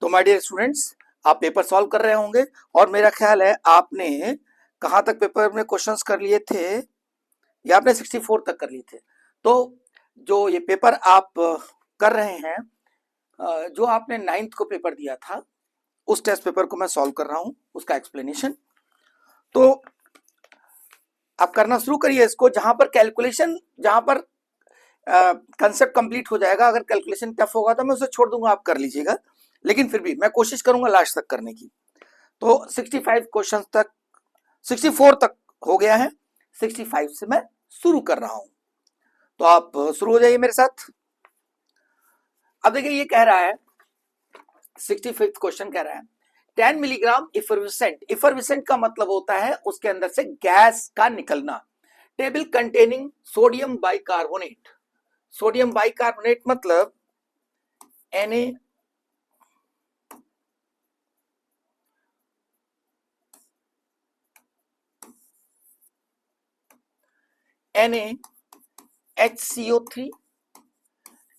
तो my dear students, आप paper solve कर रहे होंगे और मेरा ख्याल है आपने कहाँ तक पेपर में क्वेश्चंस कर लिए थे, या आपने 64 तक कर लिए थे। तो जो ये पेपर आप कर रहे हैं, जो आपने 9th को पेपर दिया था उस टेस्ट पेपर को मैं सॉल्व कर रहा हूँ, उसका एक्सप्लेनेशन। तो आप करना शुरू करिए इसको। जहां पर कैलकुलेशन, जहां पर कंसेप्ट कंप्लीट हो जाएगा, अगर कैलकुलेशन टफ होगा तो मैं उसे छोड़ दूंगा, आप कर लीजिएगा, लेकिन फिर भी मैं कोशिश करूंगा लास्ट तक करने की। तो 65 क्वेश्चन तक, 64 तक हो गया है, 65 से मैं शुरू कर रहा हूं। तो आप शुरू हो जाइए मेरे साथ। अब देखिए ये कह रहा है, 65th क्वेश्चन कह रहा है 10 मिलीग्राम इफरविसेंट। इफरविसेंट का मतलब होता है उसके अंदर से गैस का निकलना। Table containing sodium bicarbonate. Sodium bicarbonate मतलब Na HCO3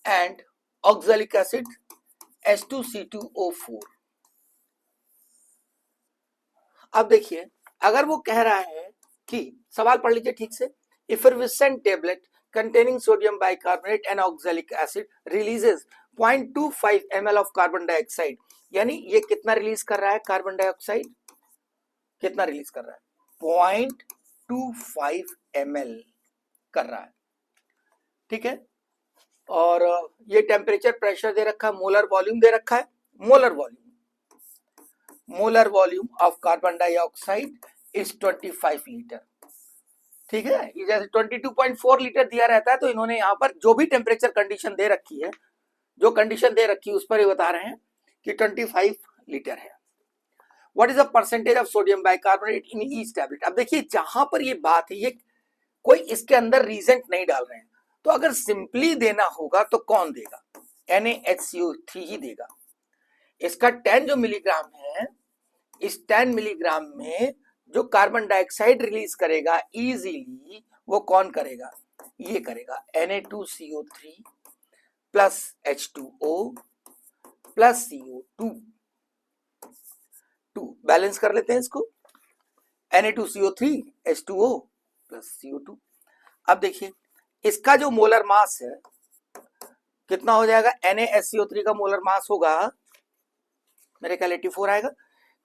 and oxalic acid H2C2O4। अब देखिए, अगर वो कह रहा है कि, सवाल पढ़ लीजिए ठीक से, इफरविसेंट tablet containing sodium bicarbonate and oxalic acid releases 0.25 ml of carbon dioxide। यानी ये कितना रिलीज कर रहा है कार्बन डाइऑक्साइड, कितना रिलीज कर रहा है 0.25 ml कर रहा है, ठीक है। और ये टेम्परेचर, प्रेशर दे रखा है, मोलर वॉल्यूम दे रखा है। Molar volume of carbon dioxide is 25 litre, ठीक है। ये जैसे 22.4 लीटर दिया रहता है, तो इन्होंने यहाँ पर जो भी टेम्परेचर कंडीशन दे रखी है, जो कंडीशन दे रखी है उस पर ये बता रहे हैं कि 25 लीटर है। What is the percentage of sodium bicarbonate in each tablet. अब देखिए जहां पर ये बात है, ये कोई इसके अंदर रीजेंट नहीं डाल रहे हैं, तो अगर सिंपली देना होगा तो कौन देगा, NaHCO3 ही देगा। इसका 10 जो मिलीग्राम है, इस 10 मिलीग्राम में जो कार्बन डाइऑक्साइड रिलीज करेगा इजीली, वो कौन करेगा, ये करेगा Na2CO3 plus H2O plus CO2। Balance कर लेते हैं इसको, Na2CO3 H2O प्लस CO2। अब देखिए इसका जो मोलर मास है कितना हो जाएगा, NaSCO3 का मोलर मास होगा मेरे ख्याल 84 आएगा।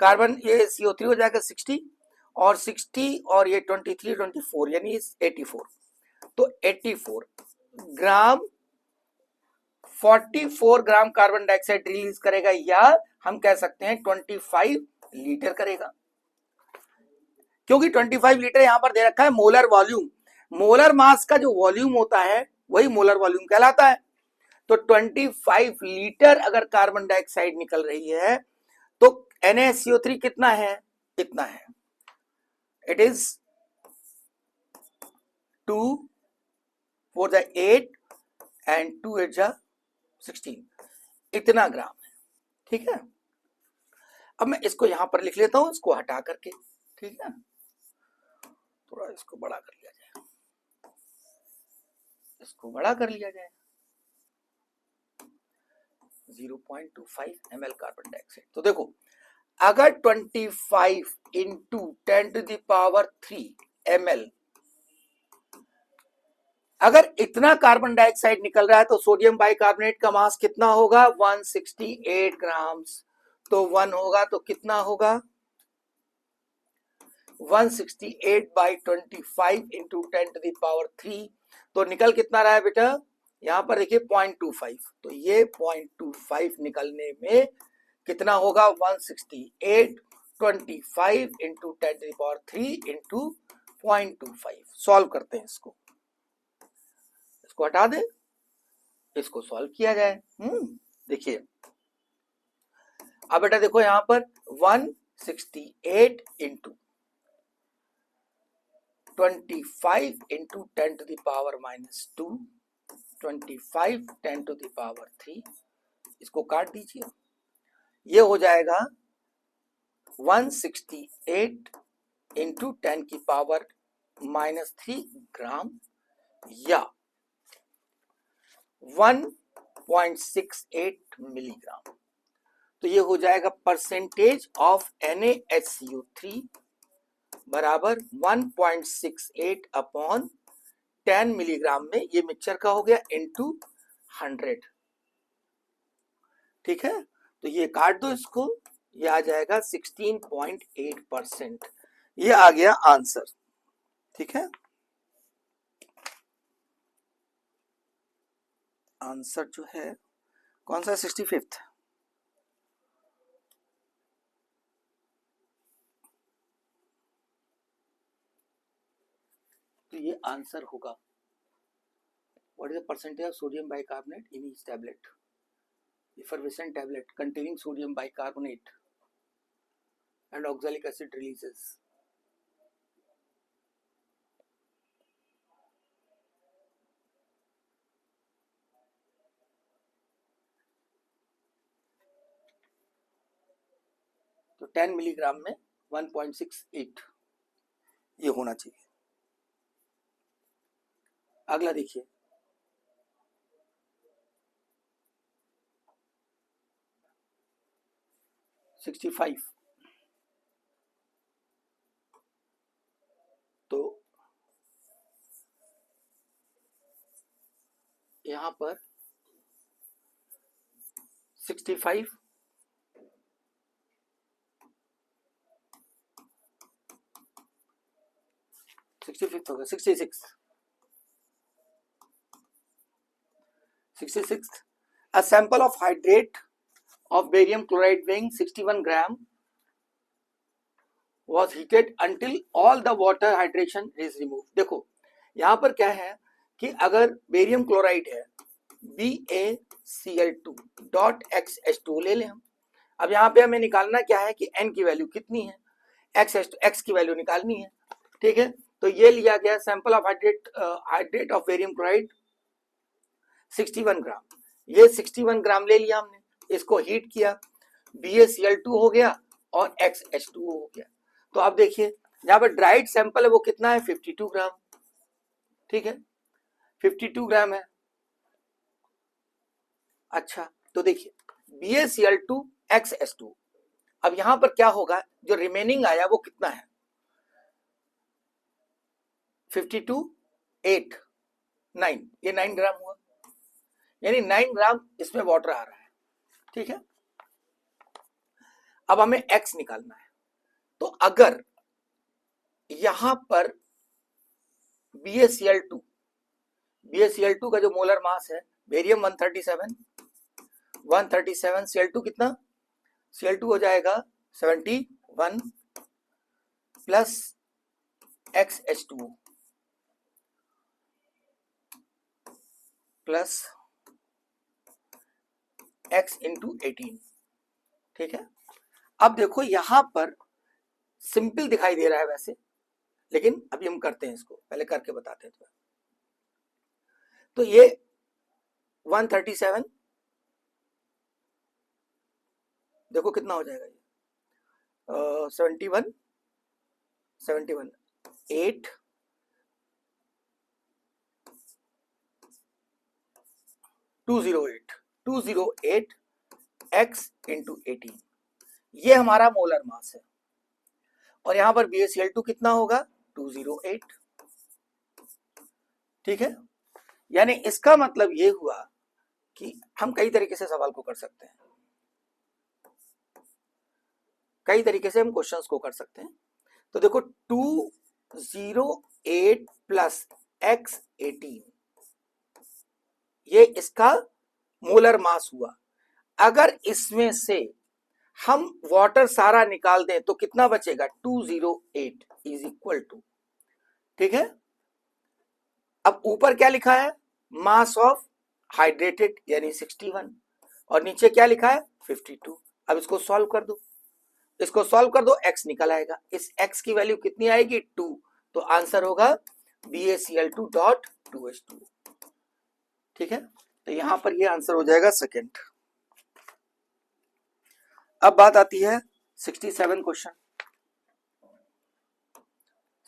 कार्बन ये CO3 हो जाएगा 60, और 60 और ये 23 24 यानी 84। तो 84 ग्राम, 44 ग्राम कार्बन डाइऑक्साइड रिलीज करेगा, या हम कह सकते हैं 25 लीटर करेगा, क्योंकि 25 लीटर यहां पर दे रखा है मोलर वॉल्यूम। मोलर मास का जो वॉल्यूम होता है वही मोलर वॉल्यूम कहलाता है। तो 25 लीटर अगर कार्बन डाइऑक्साइड निकल रही है तो NaCO3 कितना है, इतना है, इट इज 2 4 8 एंड 2 8 16, इतना ग्राम है, ठीक है। अब मैं इसको यहां पर लिख लेता हूं, इसको हटा करके, ठीक है, थोड़ा इसको बड़ा कर लिया जाए, इसको बड़ा कर लिया जाए, 0.25 ml कार्बन डाइऑक्साइड। तो देखो अगर 25 इंटू 10⁻³ ml, अगर इतना कार्बन डाइऑक्साइड निकल रहा है तो सोडियम बाइकार्बोनेट का मास कितना होगा 168 ग्राम। तो 1 होगा तो कितना होगा 168 बाई 25 इंटू 10⁻³। तो निकल कितना रहा है बेटा, यहां पर देखिए 0.25, तो ये 0.25 निकलने में कितना होगा 168 25 इंटू 10⁻³ इंटू 0.25। सॉल्व करते हैं इसको हटा दे, इसको सॉल्व किया जाए। देखिए अब बेटा देखो यहां पर 168 इंटू 25 इंटू 10⁻⁻², 25 10⁻³ इसको काट दीजिए, ये हो जाएगा 168 इंटू 10⁻³ ग्राम, या 1.68 मिलीग्राम। तो ये हो जाएगा परसेंटेज ऑफ NaHCO3 बराबर 1.68 अपॉन 10 मिलीग्राम में ये मिक्सचर का हो गया इनटू 100। ठीक है, तो ये काट दो इसको, ये आ जाएगा 16.8%। ये आ गया आंसर। ठीक है, आंसर जो है कौन सा, 65th। तो ये आंसर होगा। What is the percentage of sodium bicarbonate in each tablet, effervescent tablet containing sodium bicarbonate and oxalic acid releases। तो 10 मिलीग्राम में 1.68 ये होना चाहिए। अगला देखिए, सिक्सटी फाइव। तो यहां पर 65 65 होगा 66 a sample of hydrate of barium chloride weighing 61 gram was heated until all the water hydration is removed। देखो यहां पर क्या है कि अगर बेरियम क्लोराइड है BaCl2.XH2 ले लें हम। अब यहाँ पे हमें निकालना क्या है कि N की वैल्यू कितनी है, X की वैल्यू निकालनी है। ठीक है, तो ये लिया गया sample of hydrate of barium chloride 61 ग्राम। ये 61 ग्राम ले लिया हमने, इसको हीट किया, BaCl2 हो गया और XH2 हो गया। तो अब देखिए यहाँ पर ड्राइड सैंपल है वो कितना है, 52 ग्राम। ठीक है, 52 ग्राम है। अच्छा, तो देखिए BaCl2 XH2, अब यहां पर क्या होगा, जो रिमेनिंग आया वो कितना है, 52 8 9, ये 9 ग्राम हुआ, यानी 9 ग्राम इसमें वाटर आ रहा है। ठीक है, अब हमें X निकालना है। तो अगर यहां पर BaCl2 का जो मोलर मास है, बेरियम 137, Cl2 कितना, Cl2 हो जाएगा 71 plus XH2 plus X into 18। ठीक है, अब देखो यहां पर सिंपल दिखाई दे रहा है वैसे, लेकिन अभी हम करते हैं इसको, पहले करके बताते हैं। तो ये 137 देखो कितना हो जाएगा, ये 71 8 208 X इंटू 18, ये हमारा मोलर मास है। और यहां पर BaCl2 कितना होगा, 208। ठीक है, यानी इसका मतलब ये हुआ कि हम कई तरीके से सवाल को कर सकते हैं, कई तरीके से हम क्वेश्चंस को कर सकते हैं। तो देखो 208 प्लस X18 ये इसका मोलर मास हुआ। अगर इसमें से हम वाटर सारा निकाल दें तो कितना बचेगा, 208 इज इक्वल टू, ठीक है। अब ऊपर क्या लिखा है, मास ऑफ हाइड्रेटेड यानी 61, और नीचे क्या लिखा है 52। अब इसको सॉल्व कर दो, इसको सॉल्व कर दो, x निकल आएगा। इस x की वैल्यू कितनी आएगी, 2, तो आंसर होगा BaCl2.2H2। ठीक है, तो यहां पर ये आंसर हो जाएगा सेकेंड। अब बात आती है 67 question.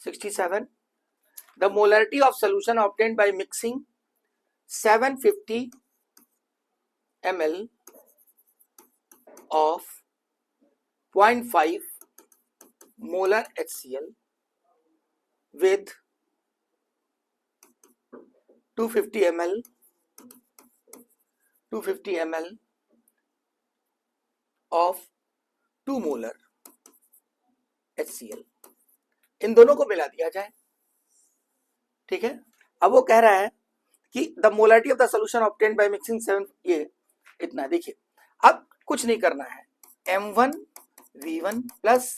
67, the molarity of solution obtained by mixing 750 ml of 0.5 molar HCl with 250 ml of 2 molar HCl, इन दोनों को मिला दिया जाए। ठीक है, अब वो कह रहा है कि the molarity of the solution obtained by mixing 7, ये इतना। देखिए अब कुछ नहीं करना है, M1 V1 plus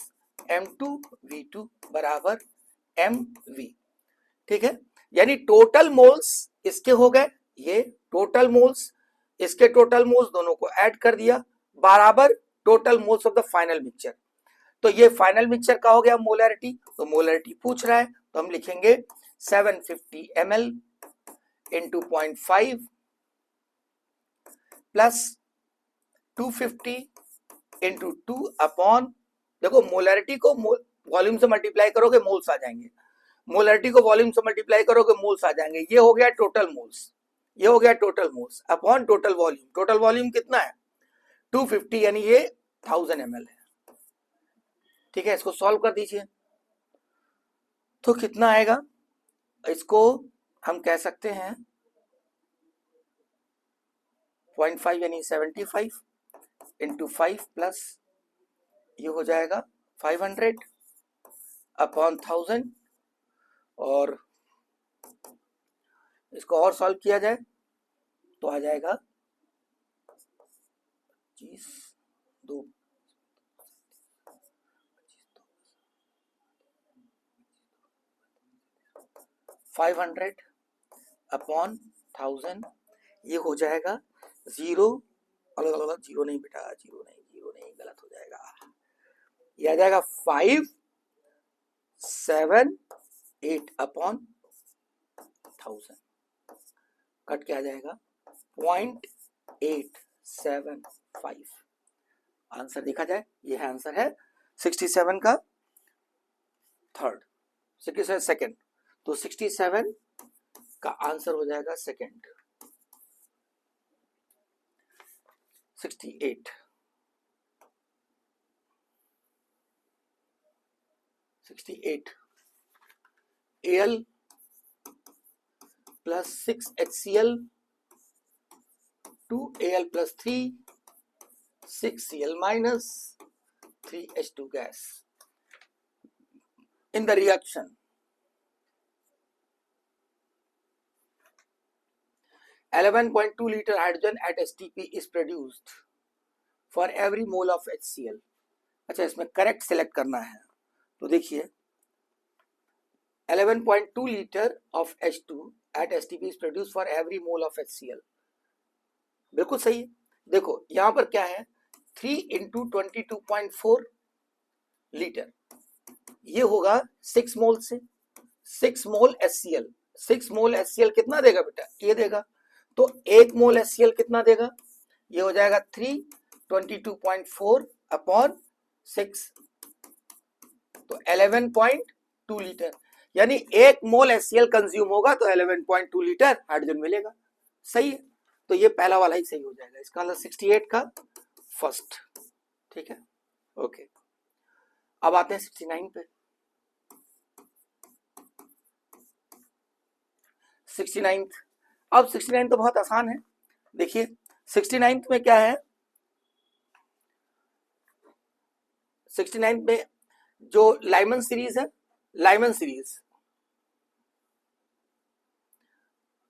M2 V2 बराबर MV। ठीक है, यानी टोटल मोल्स इसके हो गए, ये टोटल मोल्स इसके टोटल मोल्स दोनों को ऐड कर दिया बराबर total moles of the final mixture. तो ये फाइनल मिक्सचर का हो गया मोलैरिटी, तो मोलैरिटी पूछ रहा है तो हम लिखेंगे 750 ml into 0.5 plus 250 into 2 upon, देखो मोलैरिटी को वॉल्यूम से मल्टीप्लाई करोगे मोल्स आ जाएंगे, मोलैरिटी को वॉल्यूम से मल्टीप्लाई करोगे मोल्स आ जाएंगे। ये हो गया टोटल मोल्स, ये हो गया total moles upon total volume. Total volume कितना है 250, यानी ये 1000 ml है। ठीक है, इसको सॉल्व कर दीजिए तो कितना आएगा, इसको हम कह सकते हैं 0.5 यानी 75 इंटू 5 प्लस ये हो जाएगा 500 अपॉन 1000, और इसको और सॉल्व किया जाए तो आ जाएगा 500 अपॉन 1000, ये हो जाएगा 0, अलग जीरो नहीं बेटा, जीरो नहीं गलत हो जाएगा, ये आ जाएगा 578 अपॉन 1000, कट के आ जाएगा 0.875। आंसर देखा जाए, ये है आंसर है 67 का थर्ड, 67 सेकेंड, तो 67 का आंसर हो जाएगा second. 68 Al plus 6 HCl 2 Al plus 3 6 Cl minus 3 H2 gas in the reaction 11.2 liter hydrogen at STP is produced for every mole of HCl। अच्छा, इसमें करेक्ट सेलेक्ट करना है, तो देखिए 11.2 litre of H2 at STP is produced for every mole of HCl, बिल्कुल सही है। देखो यहां पर क्या है 3 इंटू 22.4 लीटर, ये होगा 6 मोल से 6 मोल HCl, 6 मोल HCl कितना देगा बेटा, ये देगा, तो 1 मोल HCl कितना देगा, ये हो जाएगा 322.4 अपॉन 6, तो 11.2 लीटर, यानी 1 मोल HCl कंज्यूम होगा तो 11.2 लीटर हाइड्रोजन मिलेगा। सही है, तो ये पहला वाला ही सही हो जाएगा, इसका मतलब 68 का फर्स्ट। ठीक है, ओके, अब आते हैं 69 पे। 69, अब 69 तो बहुत आसान है, देखिए 69 में क्या है, 69 में जो लाइमन सीरीज है, लाइमन सीरीज,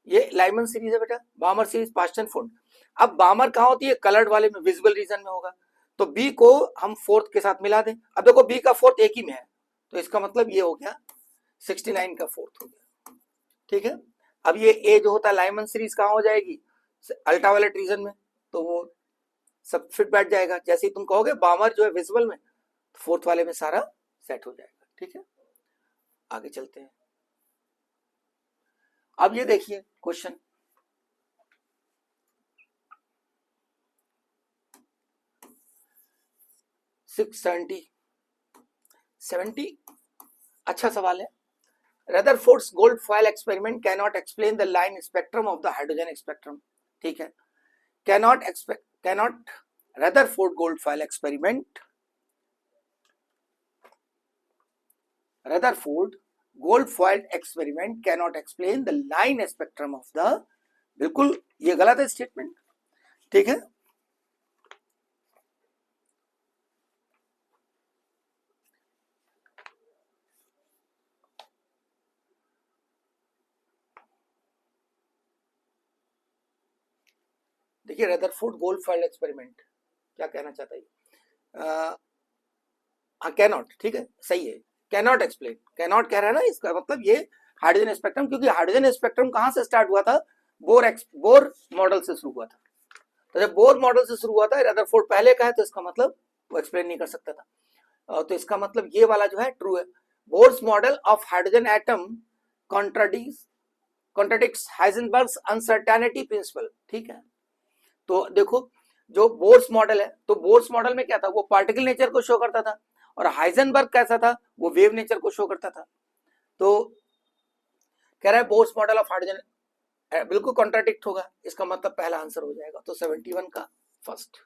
ये लाइमन सीरीज है बेटा, बामर सीरीज पास्टन फोर्ड। अब बामर कहाँ होती है, कलर्ड वाले में, विजिबल रीजन में होगा, तो बी को हम फोर्थ के साथ मिला दें। अब देखो बी का फोर्थ एक ही में है, तो इसका मतलब ये हो गया 69 का फोर्थ हो गया। ठीक है, अब ये ए जो होता है लाइमन सीरीज कहाँ हो जाएगी, अल्ट्रावायलेट रीजन में, तो वो सब फिट बैठ जाएगा। जैसे ही तुम कहोगे बामर जो है विजिबल में, फोर्थ वाले में सारा सेट हो जाएगा। ठीक है, आगे चलते हैं। अब ये देखिए क्वेश्चन, सिक्स 70, अच्छा सवाल है। Rutherford's gold foil experiment cannot explain the line spectrum of the hydrogen spectrum. ठीक है, cannot Rutherford Goldfein experiment, Rutherford Goldfein experiment cannot explain the line spectrum of the, बिल्कुल ये गलत है स्टेटमेंट, ठीक है। देखिए रदरफोर्ड गोल्डफील्ड एक्सपेरिमेंट क्या कहना चाहता है, हाँ कैनॉट, ठीक है सही है, कैनॉट एक्सप्लेन, कैनॉट कह रहा है ना, इसका मतलब ये हाइड्रोजन स्पेक्ट्रम, क्योंकि हाइड्रोजन स्पेक्ट्रम कहाँ से स्टार्ट हुआ था, बोर मॉडल से शुरू हुआ था। तो जब बोर मॉडल से शुरू हुआ था, रदरफोर्ड पहले का है, तो इसका मतलब वो एक्सप्लेन नहीं कर सकता था। तो इसका मतलब ये वाला जो है ट्रू है। Bohr's model of hydrogen atom contradicts Heisenberg's uncertainty principle, ठीक है। तो देखो जो बोर्स मॉडल है, तो बोर्स मॉडल में क्या था, वो पार्टिकल नेचर को शो करता था, और हाइजेनबर्ग कैसा था, वो वेव नेचर को शो करता था। तो कह रहा है बोर्स मॉडल ऑफ हाइड्रोजन बिल्कुल कॉन्ट्राडिक्ट होगा, इसका मतलब पहला आंसर हो जाएगा। तो 71 का फर्स्ट,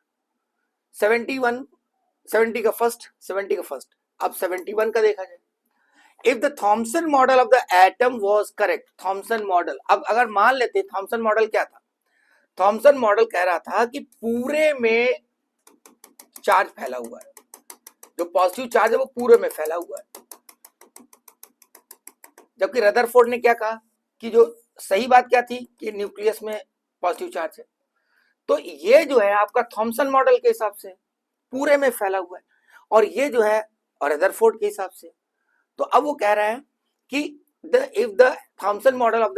71 70 का फर्स्ट, 70 का फर्स्ट। अब 71 का देखा जाए, if the Thomson model of the atom was correct, Thompson model, अब अगर मान लेते थॉमसन मॉडल क्या था, थॉमसन मॉडल कह रहा था कि पूरे में चार्ज फैला हुआ है, जो पॉजिटिव चार्ज है वो पूरे में फैला हुआ है, जबकि रदरफोर्ड ने क्या कहा कि जो सही बात क्या थी कि न्यूक्लियस में पॉजिटिव चार्ज है। तो ये जो है आपका थॉमसन मॉडल के हिसाब से पूरे में फैला हुआ है, और ये जो है और रदरफोर्ड के हिसाब से। तो अब वो कह रहे हैं कि if the Thomson model of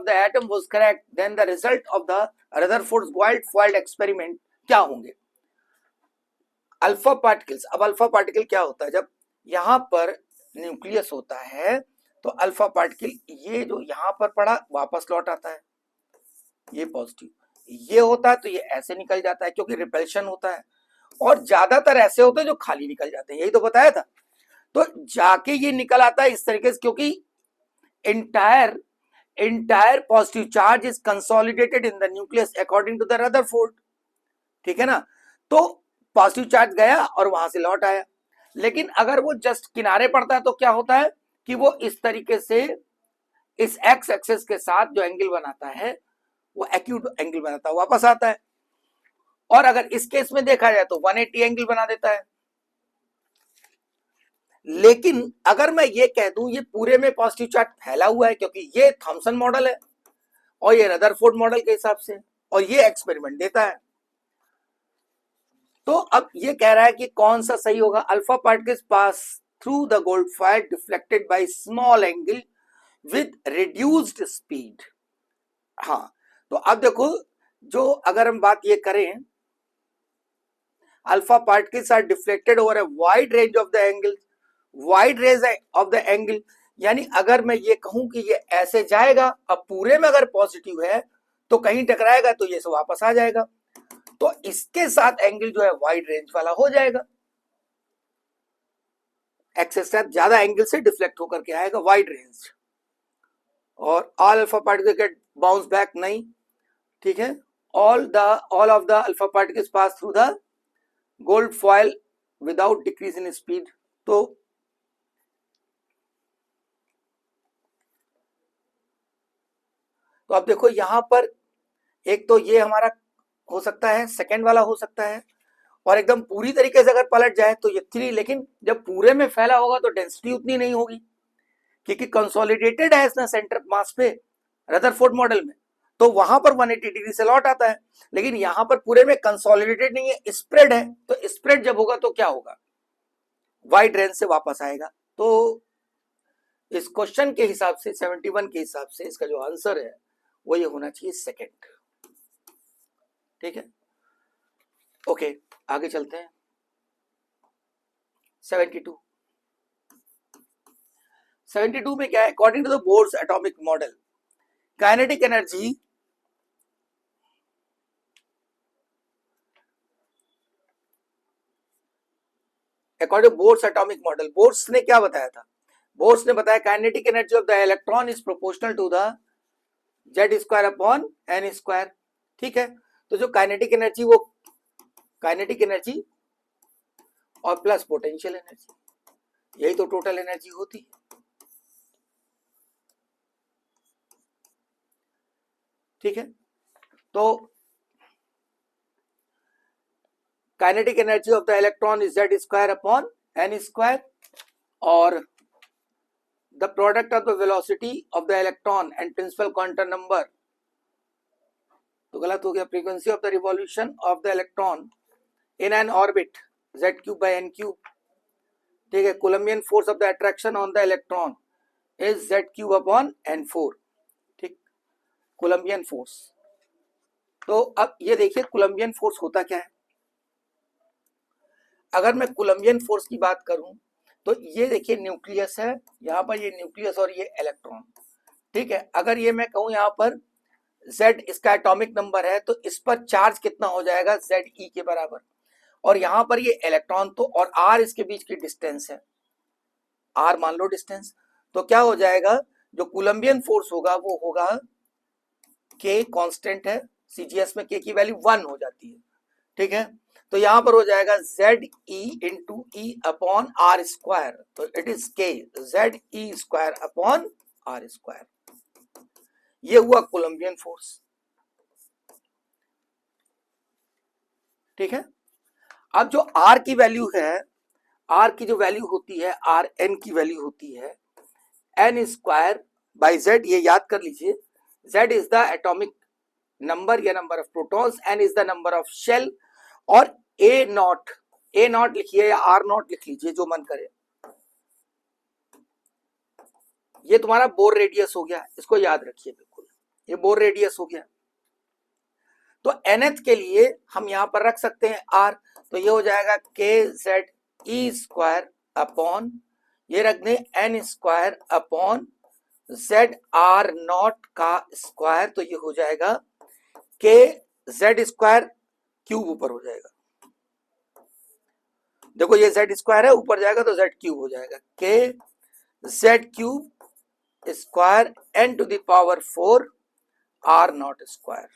the atom was correct, then the result of the Rutherford gold foil experiment क्या होंगे, अल्फा पार्टिकल्स। अब अल्फा पार्टिकल क्या होता है, जब यहां पर न्यूक्लियस होता है तो अल्फा पार्टिकल ये जो यहां पर पड़ा वापस लौट आता है, ये पॉजिटिव, ये होता है तो ये ऐसे निकल जाता है क्योंकि रिपल्शन होता है, और ज्यादातर ऐसे होते हैं जो खाली निकल जाते हैं, यही तो बताया था। तो जाके ये निकल आता है इस तरीके से, क्योंकि entire positive charge is consolidated in the nucleus according to the Rutherford, ठीक है ना। तो पॉजिटिव चार्ज गया और वहां से लौट आया, लेकिन अगर वो जस्ट किनारे पड़ता है तो क्या होता है कि वो इस तरीके से इस एक्स एक्सिस के साथ जो एंगल बनाता है वो एक्यूट एंगल बनाता है, वापस आता है। और अगर इस केस में देखा जाए तो 180 एंगल बना देता है। लेकिन अगर मैं ये कह दूं ये पूरे में पॉजिटिव चार्ज फैला हुआ है, क्योंकि ये थॉमसन मॉडल है और ये रदरफोर्ड मॉडल के हिसाब से, और ये एक्सपेरिमेंट देता है, तो अब ये कह रहा है कि कौन सा सही होगा, alpha particles pass through the gold foil deflected by small angle with reduced speed. हाँ तो अब देखो, जो अगर हम बात ये करें, alpha particles are deflected over a wide range of the angle, wide range of the angle, यानी अगर मैं ये कहूं कि ये ऐसे जाएगा, अब पूरे में अगर पॉजिटिव है तो कहीं टकराएगा तो ये से वापस आ जाएगा, तो इसके साथ एंगल जो है वाइड रेंज वाला हो जाएगा, एक्सेस से ज्यादा एंगल से डिफ्लेक्ट होकर के आएगा वाइड रेंज। और all alpha particle gate bounce back, नहीं, ठीक है, all of the alpha particles pass through the gold foil without decrease in speed। तो अब देखो यहां पर एक तो ये हमारा हो सकता है, सेकंड वाला हो सकता है, और एकदम पूरी तरीके से अगर पलट जाए तो ये 3, लेकिन जब पूरे में फैला होगा तो डेंसिटी उतनी नहीं होगी, क्योंकि कंसोलिडेटेड है इसने सेंटर मास पे रदरफोर्ड मॉडल में, तो वहां पर 180 डिग्री से लौट आता है। लेकिन यहां पर पूरे में कंसोलिडेटेड नहीं है, स्प्रेड है, तो स्प्रेड जब होगा तो क्या होगा, वाइड रेंज से वापस आएगा। तो इस क्वेश्चन के हिसाब से 71 के हिसाब से इसका जो आंसर है वो ये होना चाहिए सेकंड, ठीक है। ओके आगे चलते हैं। 72 में क्या है, according to the Bohr's atomic model kinetic energy according Bohr's atomic model, Bohr's ने क्या बताया था, बोर्स ने बताया kinetic energy of the electron is proportional to the Z² upon N², ठीक है। तो जो काइनेटिक एनर्जी वो काइनेटिक एनर्जी और प्लस पोटेंशियल एनर्जी, यही तो टोटल एनर्जी होती है। ठीक है, तो kinetic energy of the electron is z square upon n square, और the product of the velocity of the electron and principal quantum number, तो गलत हो गया, frequency of the revolution of the electron in an orbit z cube by n cube. ठीक है, Coulombian force of the attraction on the electron is z cube upon n4। ठीक, Columbian force. तो अब ये देखिए कोलम्बियन फोर्स होता क्या है। अगर मैं कोलम्बियन फोर्स की बात करूं तो ये देखिए न्यूक्लियस है, यहाँ पर ये न्यूक्लियस और ये इलेक्ट्रॉन। ठीक है, अगर ये मैं कहूं यहाँ पर Z इसका एटॉमिक नंबर है तो इस पर चार्ज कितना हो जाएगा, ZE के बराबर, और यहाँ पर ये इलेक्ट्रॉन तो, और R इसके बीच की डिस्टेंस है, R मान लो डिस्टेंस, तो क्या हो जाएगा, जो कोलम्बियन फोर्स होगा वो होगा K, कांस्टेंट है, CGS में K की वैल्यू 1 हो जाती है। ठीक है, तो यहां पर हो जाएगा ZE into E upon R square, तो it is K ZE square upon R square. ये हुआ कोलम्बियन फोर्स। ठीक है, अब जो R की वैल्यू है, R की जो वैल्यू होती है, R N की वैल्यू होती है N स्क्वायर बाई Z, ये याद कर लीजिए। Z is the atomic number या number of protons, N is the number of shell, और ए नॉट लिखिए या R नॉट लिख लीजिए, जो मन करे। ये तुम्हारा बोर रेडियस हो गया, इसको याद रखिए बिल्कुल, ये बोर रेडियस हो गया। तो nth के लिए हम यहां पर रख सकते हैं R, तो ये हो जाएगा KZE स्क्वायर अपॉन, ये रख दें N square upon ZR not का स्क्वायर, तो ये हो जाएगा KZ स्क्वायर क्यूब ऊपर हो जाएगा। देखो ये Z स्क्वायर है, ऊपर जाएगा तो Z क्यूब हो जाएगा, KZ cube square N to the power 4 R naught square,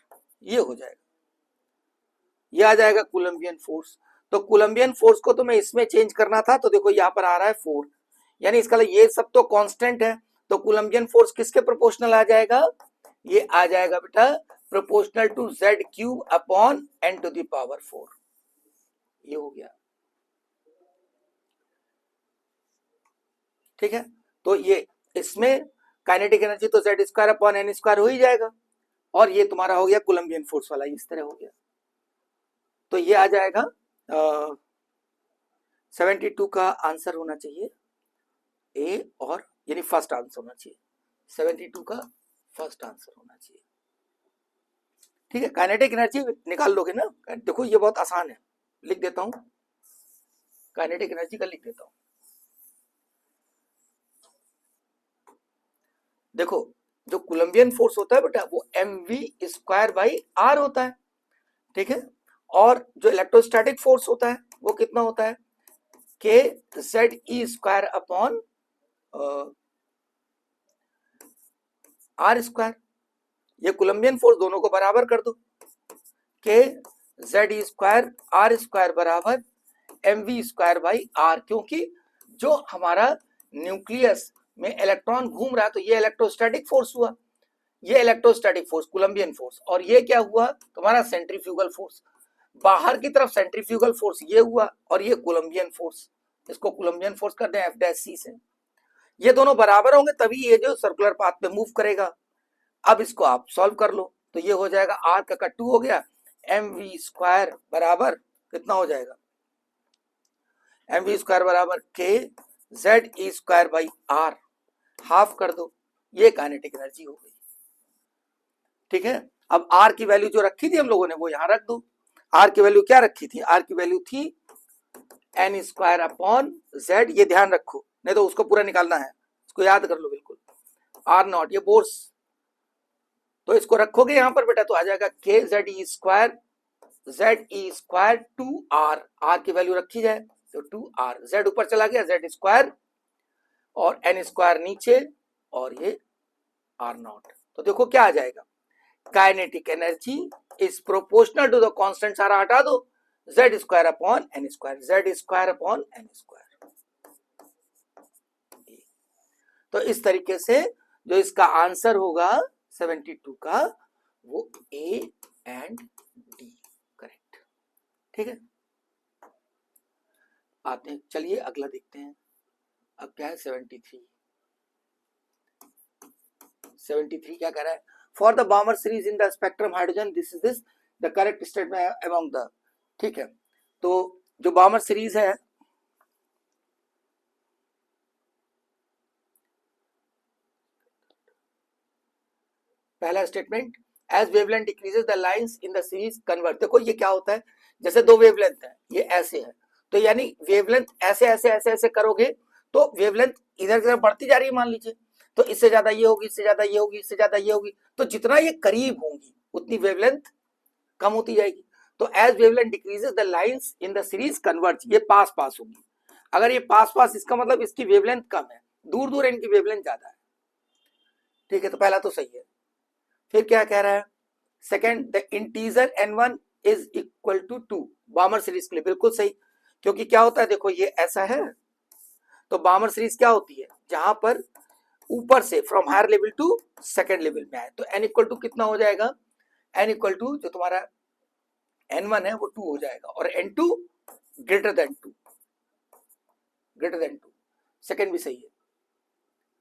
ये हो जाएगा, ये आ जाएगा कोलम्बियन फोर्स। तो कोलम्बियन फोर्स को तो मैं इसमें चेंज करना था, तो देखो यहाँ पर आ रहा है 4, यानी इसका ये सब तो कांस्टेंट है, तो कोलम्बियन फोर्स किसके प्रोपोर्शनल आ जाएगा, ये आ जाएगा बेटा proportional to Z cube upon N to the power 4, ये हो गया। ठीक है, तो ये इसमें काइनेटिक एनर्जी तो Z square upon N square हो ही जाएगा, और ये तुम्हारा हो गया कोलम्बियन फोर्स वाला, इस तरह हो गया। तो ये आ जाएगा 72 का आंसर होना चाहिए ए, और यानी फर्स्ट आंसर होना चाहिए, 72 का फर्स्ट आंसर होना चाहिए। ठीक है, काइनेटिक एनर्जी निकाल लोगे ना, देखो ये बहुत आसान है, लिख देता हूं, काइनेटिक एनर्जी का लिख देता हूं। देखो जो कोलम्बियन फोर्स होता है बेटा वो mv स्क्वायर बाई R होता है। ठीक है, और जो इलेक्ट्रोस्टैटिक फोर्स होता है वो कितना होता है, KZE square upon R square. ये कोलम्बियन फोर्स दोनों को बराबर कर दो, KZE स्क्वायर R स्क्वायर बराबर mv स्क्वायर बाई R, क्योंकि जो हमारा न्यूक्लियस में इलेक्ट्रॉन घूम रहा है तो ये इलेक्ट्रोस्टैटिक फोर्स हुआ, ये इलेक्ट्रोस्टैटिक फोर्स कोलम्बियन फोर्स, और ये क्या हुआ तुम्हारा सेंट्रीफ्यूगल फोर्स, बाहर की तरफ सेंट्रीफ्यूगल फोर्स ये हुआ, और ये कोलम्बियन फोर्स, इसको कोलम्बियन फोर्स कर दें F' से, ये दोनों बराबर होंगे तभी ये जो सर्कुलर पाथ पे मूव करेगा। अब इसको आप सॉल्व कर लो, तो ये हो जाएगा R का 2 हो गया, mv स्क्वायर बराबर कितना हो जाएगा, mv स्क्वायर बराबर KZE square by R, half कर दो, ये काइनेटिक एनर्जी हो गई। ठीक है, अब R की वैल्यू जो रखी थी हम लोगों ने वो यहां रख दो। R की वैल्यू क्या रखी थी, R की वैल्यू थी N स्क्वायर अपॉन Z, ये ध्यान रखो नहीं तो उसको पूरा निकालना है, इसको याद कर लो बिल्कुल, R नॉट ये बोर्स, तो इसको रखोगे यहां पर बेटा तो आ जाएगा KZE square ZE square 2R, R की वैल्यू रखी जाए तो 2R, Z ऊपर चला गया Z स्क्वायर और N स्क्वायर नीचे, और ये R नॉट, तो देखो क्या आ जाएगा, kinetic energy is proportional to the constant, सारा हटा दो, z square upon n square, z square upon n square. तो इस तरीके से जो इसका आंसर होगा 72 का वो ए एंड डी करेक्ट। ठीक है, आते हैं, चलिए अगला देखते हैं। अब क्या है 73 क्या कह रहा है, for the Balmer series in the spectrum hydrogen this is this the correct statement among the. ठीक है, तो जो बामर सीरीज है, पहला statement as wavelength decreases the lines in the series converge. देखो ये क्या होता है, जैसे दो वेवलेंथ है, ये ऐसे है, तो यानी वेवलेंथ ऐसे ऐसे ऐसे ऐसे करोगे तो वेवलेंथ इधर की तरफ बढ़ती जा रही है, मान लीजिए, तो इससे ज्यादा ये होगी, इससे ज्यादा ये होगी, इससे ज्यादा ये होगी, तो जितना ये करीब होंगी उतनी वेवलेंथ कम होती जाएगी। तो as wavelength decreases the lines in the series converge, ये पास पास होगी। अगर ये पास पास, इसका मतलब इसकी वेवलेंथ कम है, दूर दूर इनकी वेवलेंथ ज्यादा है। ठीक है, तो पहला तो सही है। फिर क्या कह रहा है, second the integer n1 is equal to 2, Balmer series के लिए बिल्कुल सही, क्योंकि क्या होता है, देखो ये ऐसा है, तो बामर सीरीज क्या होती है, जहां पर ऊपर से from higher level to second level में आए, तो n इक्वल टू कितना हो जाएगा, n इक्वल टू जो तुम्हारा n1 है वो 2 हो जाएगा, और n2 greater than 2, greater than 2, second भी सही है।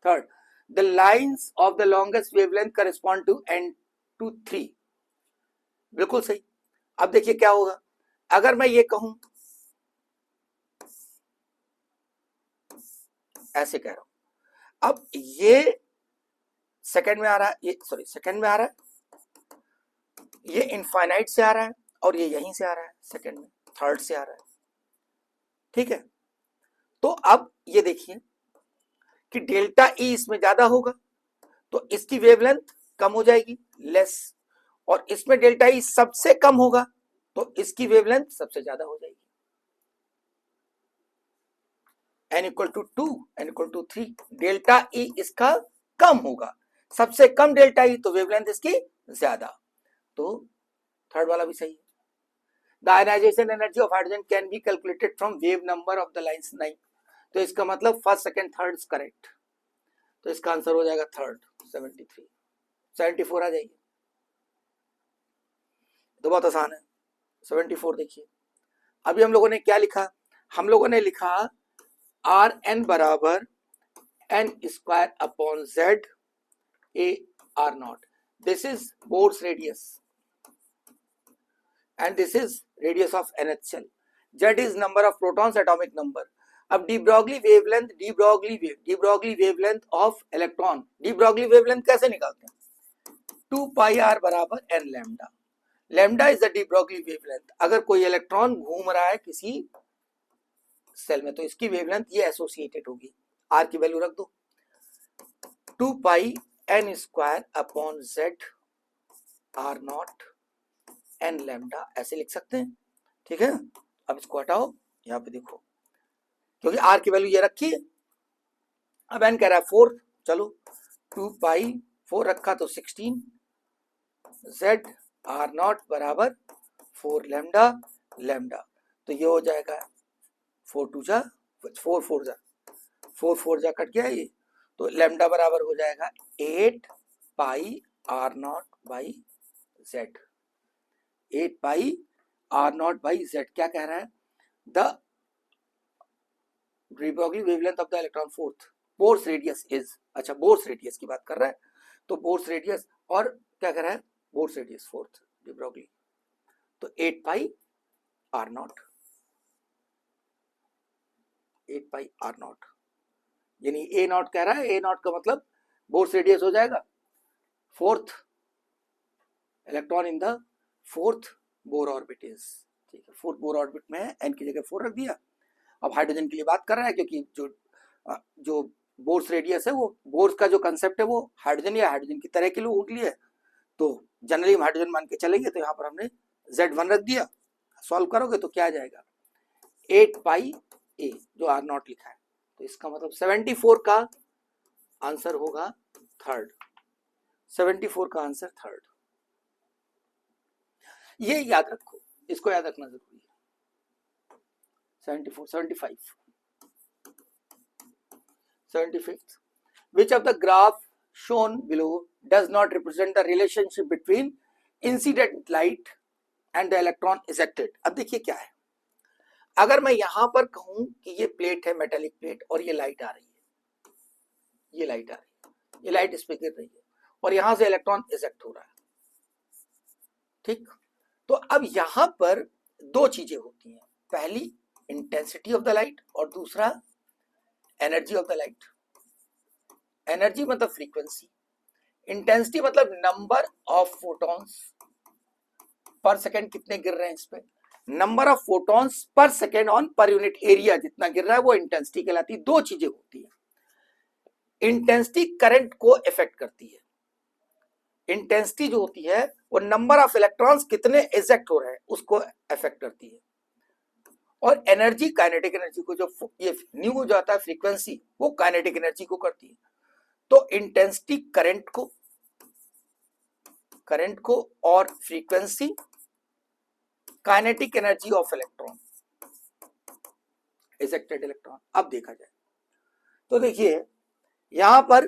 Third the lines of the longest wavelength correspond to n23, बिल्कुल सही। अब देखिए क्या होगा, अगर मैं ये कहूं, ऐसे कह रहा हूं, अब ये सेकंड में आ रहा है, ये सॉरी सेकंड में आ रहा है, ये इनफाइनाइट से आ रहा है, और ये यहीं से आ रहा है सेकंड में, थर्ड से आ रहा है। ठीक है, तो अब ये देखिए कि डेल्टा ई इसमें ज्यादा होगा, तो इसकी वेवलेंथ कम हो जाएगी, लेस, और इसमें डेल्टा ई सबसे कम होगा, तो इसकी वेवलेंथ सबसे ज्यादा हो जाएगी। n equal to 2, n equal to 3, delta E इसका कम होगा, सबसे कम डेल्टा ई, तो वेवलेंथ इसकी ज्यादा, तो थर्ड वाला भी सही है। The ionisation energy of hydrogen can be calculated from wave number of the lines 9, तो इसका मतलब first second third is correct, तो इसका आंसर हो जाएगा थर्ड 73, 74 आ जाएगी, तो बहुत आसान है 74। देखिए अभी हम लोगों ने क्या लिखा, हम लोगों ने लिखा आर एन बराबर N square upon Z A R naught, this is Bohr's radius and this is radius of NHL, Z is number of protons, atomic number। अब de Broglie wavelength, de Broglie wavelength of electron, de Broglie wavelength कैसे निकालते हैं, 2 pi r बराबर n lambda, lambda is the de Broglie wavelength। अगर कोई electron घूम रहा है किसी सेल में, तो इसकी वेवलेंथ ये एसोसिएटेड होगी, r की वैल्यू रख दो, 2 pi n square upon z r not an lambda, ऐसे लिख सकते हैं। ठीक है, अब इसको हटाओ, यहां पे देखो, क्योंकि आर की वैल्यू ये रखी है, अब एन कह रहा है 4, चलो 2 पाई 4 रखा तो 16, जेड आर नॉट बराबर 4 लैम्डा, लैम्डा तो ये हो जाएगा 4 2 जा 4 4 जा 4 4 जा कट गया ये, तो लैम्डा बराबर हो जाएगा 8 पाई r nought by Z, 8 pi r nought by Z. क्या कह रहा है, the de Broglie wavelength of the electron fourth Bohr's radius is, अच्छा बोर्स रेडियस की बात कर रहा है, तो बोर्स रेडियस, और क्या कह रहा है, Bohr's radius fourth de Broglie, तो 8 पाई आर नॉट, 8 पाई आर नॉट, यानी ए नॉट कह रहा है, ए नॉट का मतलब बोर्स रेडियस हो जाएगा fourth electron in the fourth Bohr orbit is, ठीक है, फोर्थ बोर ऑर्बिट में है, एन की जगह 4 रख दिया। अब हाइड्रोजन के लिए बात कर रहा है, क्योंकि जो बोर्स रेडियस है, वो बोर्स का जो कंसेप्ट है वो हाइड्रोजन या हाइड्रोजन की तरह के लोगों के लिए है, तो जनरली हम हाइड्रोजन मान के चलेंगे, तो यहाँ पर हमने Z1 रख दिया। सॉल्व करोगे तो क्या आ जाएगा, 8 पाई ए जो आर नॉट लिखा है, तो इसका मतलब 74 का आंसर होगा थर्ड, 74 का आंसर थर्ड। ये याद रखो, इसको याद रखना जरूरी है। 74, 75, 75th. Which of the graph shown below does not represent the relationship between incident light and the electron ejected? अब देखिए क्या है, अगर मैं यहां पर कहूं कि ये प्लेट है, मेटेलिक प्लेट, और ये लाइट आ रही है, ये लाइट आ रही है, ये लाइट इस पे गिर रही है और यहां से इलेक्ट्रॉन इजेक्ट हो रहा है, ठीक। तो अब यहां पर दो चीजें होती हैं, पहली इंटेंसिटी ऑफ द लाइट और दूसरा energy of the light. Energy मतलब फ्रीक्वेंसी, इंटेंसिटी मतलब number of photons per second कितने गिर रहे हैं इस पे, number of photons per second on per unit area जितना गिर रहा है वो इंटेंसिटी कहलाती है। दो चीजें होती है, इंटेंसिटी करंट को इफेक्ट करती है, इंटेंसिटी जो होती है वो नंबर ऑफ इलेक्ट्रॉन्स कितने इजेक्ट हो रहे हैं उसको इफेक्ट करती है, और एनर्जी काइनेटिक एनर्जी को, जो ये न्यू हो जाता है फ्रीक्वेंसी, वो काइनेटिक एनर्जी को करती है। तो इंटेंसिटी करंट को और frequency kinetic energy of electron, ejected electron. अब देखा जाए तो देखिए यहां पर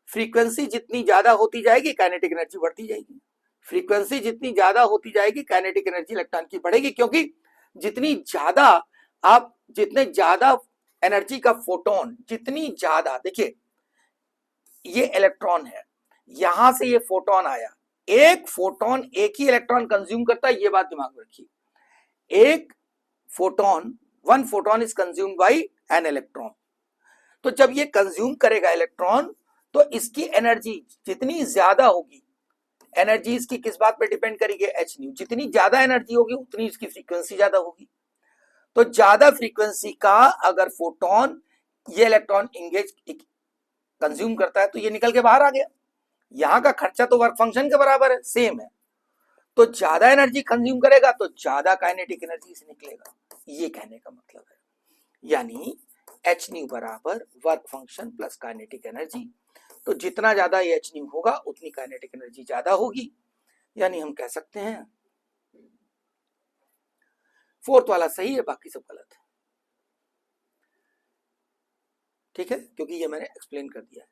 फ्रीक्वेंसी जितनी ज्यादा होती जाएगी काइनेटिक एनर्जी बढ़ती जाएगी, फ्रीक्वेंसी जितनी ज्यादा होती जाएगी काइनेटिक एनर्जी इलेक्ट्रॉन की बढ़ेगी, क्योंकि जितनी ज्यादा एनर्जी का फोटोन, जितनी ज्यादा, देखिए ये इलेक्ट्रॉन है, यहां से ये फोटोन आया, एक फोटोन एक ही इलेक्ट्रॉन कंज्यूम करता है, ये बात दिमाग में रखिए, एक photon, one photon is consumed by an electron. तो जब ये कंज्यूम करेगा इलेक्ट्रॉन तो इसकी एनर्जी जितनी ज्यादा होगी, एनर्जी इसकी किस बात पे डिपेंड करेगी, एच न्यू, जितनी ज्यादा एनर्जी होगी उतनी इसकी फ्रीक्वेंसी ज्यादा होगी। तो ज्यादा फ्रीक्वेंसी का अगर फोटोन ये इलेक्ट्रॉन इंगेज कंज्यूम करता है तो ये निकल के बाहर आ गया, यहां का खर्चा तो वर्क फंक्शन के बराबर है, सेम है, तो ज्यादा एनर्जी कंज्यूम करेगा तो ज्यादा काइनेटिक एनर्जी से निकलेगा, ये कहने का मतलब है। यानी एच न्यू बराबर work function plus kinetic energy, तो जितना ज्यादा ये एच न्यू होगा उतनी काइनेटिक एनर्जी ज्यादा होगी, यानी हम कह सकते हैं फोर्थ वाला सही है, बाकी सब गलत है, ठीक है, क्योंकि ये मैंने एक्सप्लेन कर दिया है।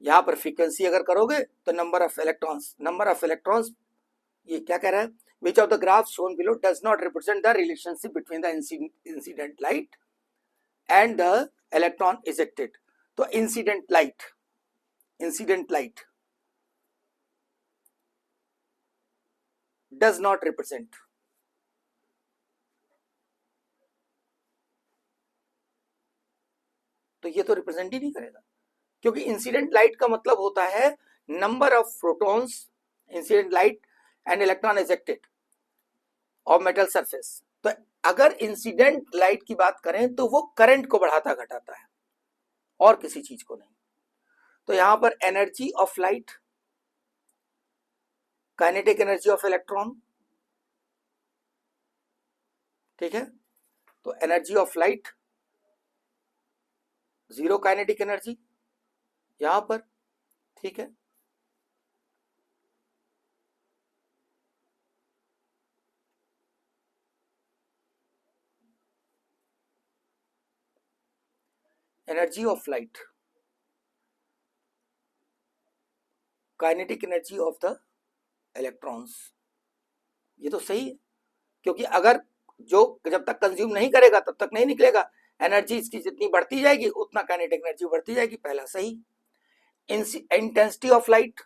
यहां पर फ्रीक्वेंसी अगर करोगे तो नंबर ऑफ इलेक्ट्रॉन्स, ये क्या कह रहा है, which of the graph shown below does not represent the relationship between the incident light and the electron ejected. तो incident light does not represent, तो ये तो रिप्रेजेंट ही नहीं करेगा, क्योंकि इंसिडेंट लाइट का मतलब होता है number of protons, incident light and electron ejected of metal surface. तो अगर इंसिडेंट लाइट की बात करें तो वो करंट को बढ़ाता घटाता है और किसी चीज को नहीं। तो यहां पर energy of light, kinetic energy of electron, ठीक है, तो energy of light zero kinetic energy यहां पर, ठीक है, energy of light, kinetic energy of the electrons, ये तो सही है, क्योंकि अगर जो जब तक कंज्यूम नहीं करेगा तब तक नहीं निकलेगा, एनर्जी इसकी जितनी बढ़ती जाएगी उतना काइनेटिक एनर्जी बढ़ती जाएगी, पहला सही। Intensity of light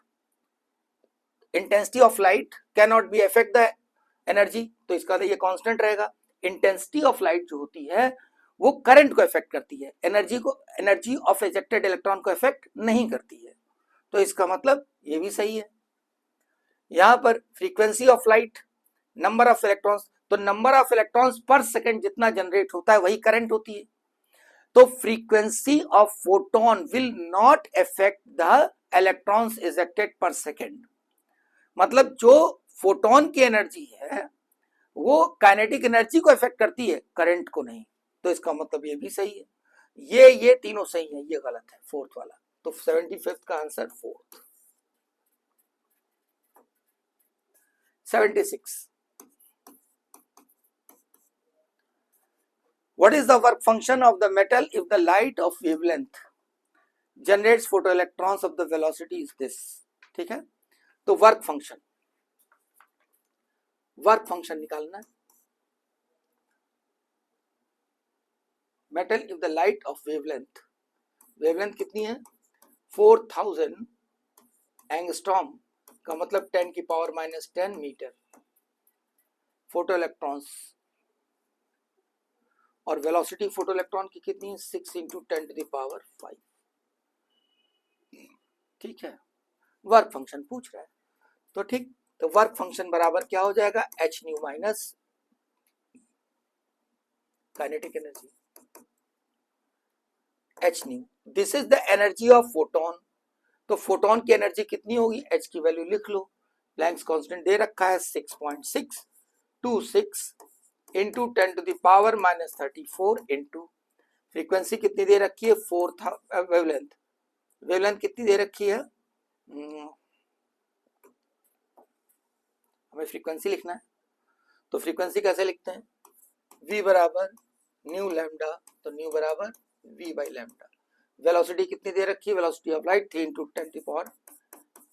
can not be affect the energy, तो इसका तो ये कांस्टेंट रहेगा। इंटेंसिटी ऑफ लाइट जो होती है वो करंट को इफेक्ट करती है, एनर्जी ऑफ इजेक्टेड इलेक्ट्रॉन को इफेक्ट नहीं करती है, तो इसका मतलब ये भी सही है। यहां पर frequency of light, number of electrons, तो नंबर ऑफ इलेक्ट्रॉन्स पर सेकंड जितना जनरेट होता है वही करंट होती है, तो frequency of photon will not affect the electrons ejected पर सेकंड, मतलब जो फोटोन की एनर्जी है वो काइनेटिक एनर्जी को इफेक्ट करती है, करंट को नहीं, तो इसका मतलब ये भी सही है। ये तीनों सही है, ये गलत है फोर्थ वाला, तो 75th का answer fourth. 76, What is the work function of the metal if the light of wavelength generates photoelectrons of the velocity is this? ठीक है, तो वर्क फंक्शन निकालना है. Metal if the light of wavelength कितनी है 4000 angstrom का मतलब 10 की पावर -10 मीटर फोटो इलेक्ट्रॉन्स, और वेलोसिटी फोटो इलेक्ट्रॉन की कितनी है 6 × 10⁵. ठीक है, वर्क फंक्शन पूछ रहा है तो ठीक, तो वर्क फंक्शन बराबर क्या हो जाएगा h new minus kinetic energy h new. This is the energy of photon. तो फोटोन की एनर्जी कितनी होगी h की वैल्यू लिख लो, प्लैंक्स कांस्टेंट दे रखा है 6.626 इंटू 10⁻⁻34 इंटू फ्रीक्वेंसी कितनी दे रखी है 4 वेवलेंथ कितनी दे रखी है, हमें फ्रीक्वेंसी लिखना है तो फ्रीक्वेंसी कैसे लिखते हैं v बराबर न्यू लैम्डा, तो न्यू बराबर v बाई लैम्डा. वेलोसिटी कितनी दे रखी है velocity of light 3 ×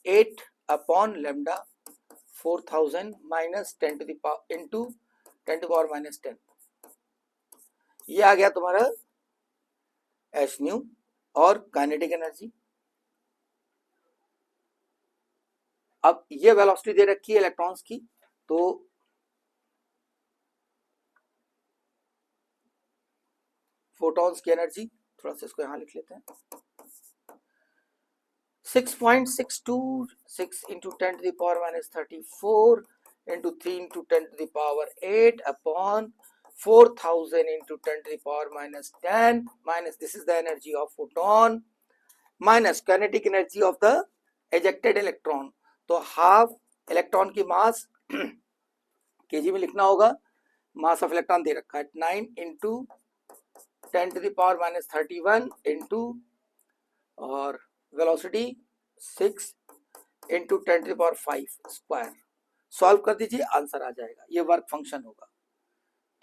10⁸ upon lambda 4000 -10 into 10⁻⁻10. ये आ गया तुम्हारा h न्यू और काइनेटिक एनर्जी. अब ये वेलोसिटी दे रखी है इलेक्ट्रॉन्स की, तो फोटॉन्स की एनर्जी थोड़ा सा इसको यहां लिख लेते हैं 6.626 into 10⁻⁻34 into 3 × 10⁸ upon 4000 into 10⁻⁻10 minus this is the energy of photon minus kinetic energy of the ejected electron. तो हाफ इलेक्ट्रॉन की मास केजी में लिखना होगा, मास ऑफ इलेक्ट्रॉन दे रखा है 9 इंटू 10⁻⁻31 इंटू और वेलोसिटी 6 इंटू 10⁵ स्क्वायर. सॉल्व कर दीजिए, आंसर आ जाएगा. ये वर्क फंक्शन होगा.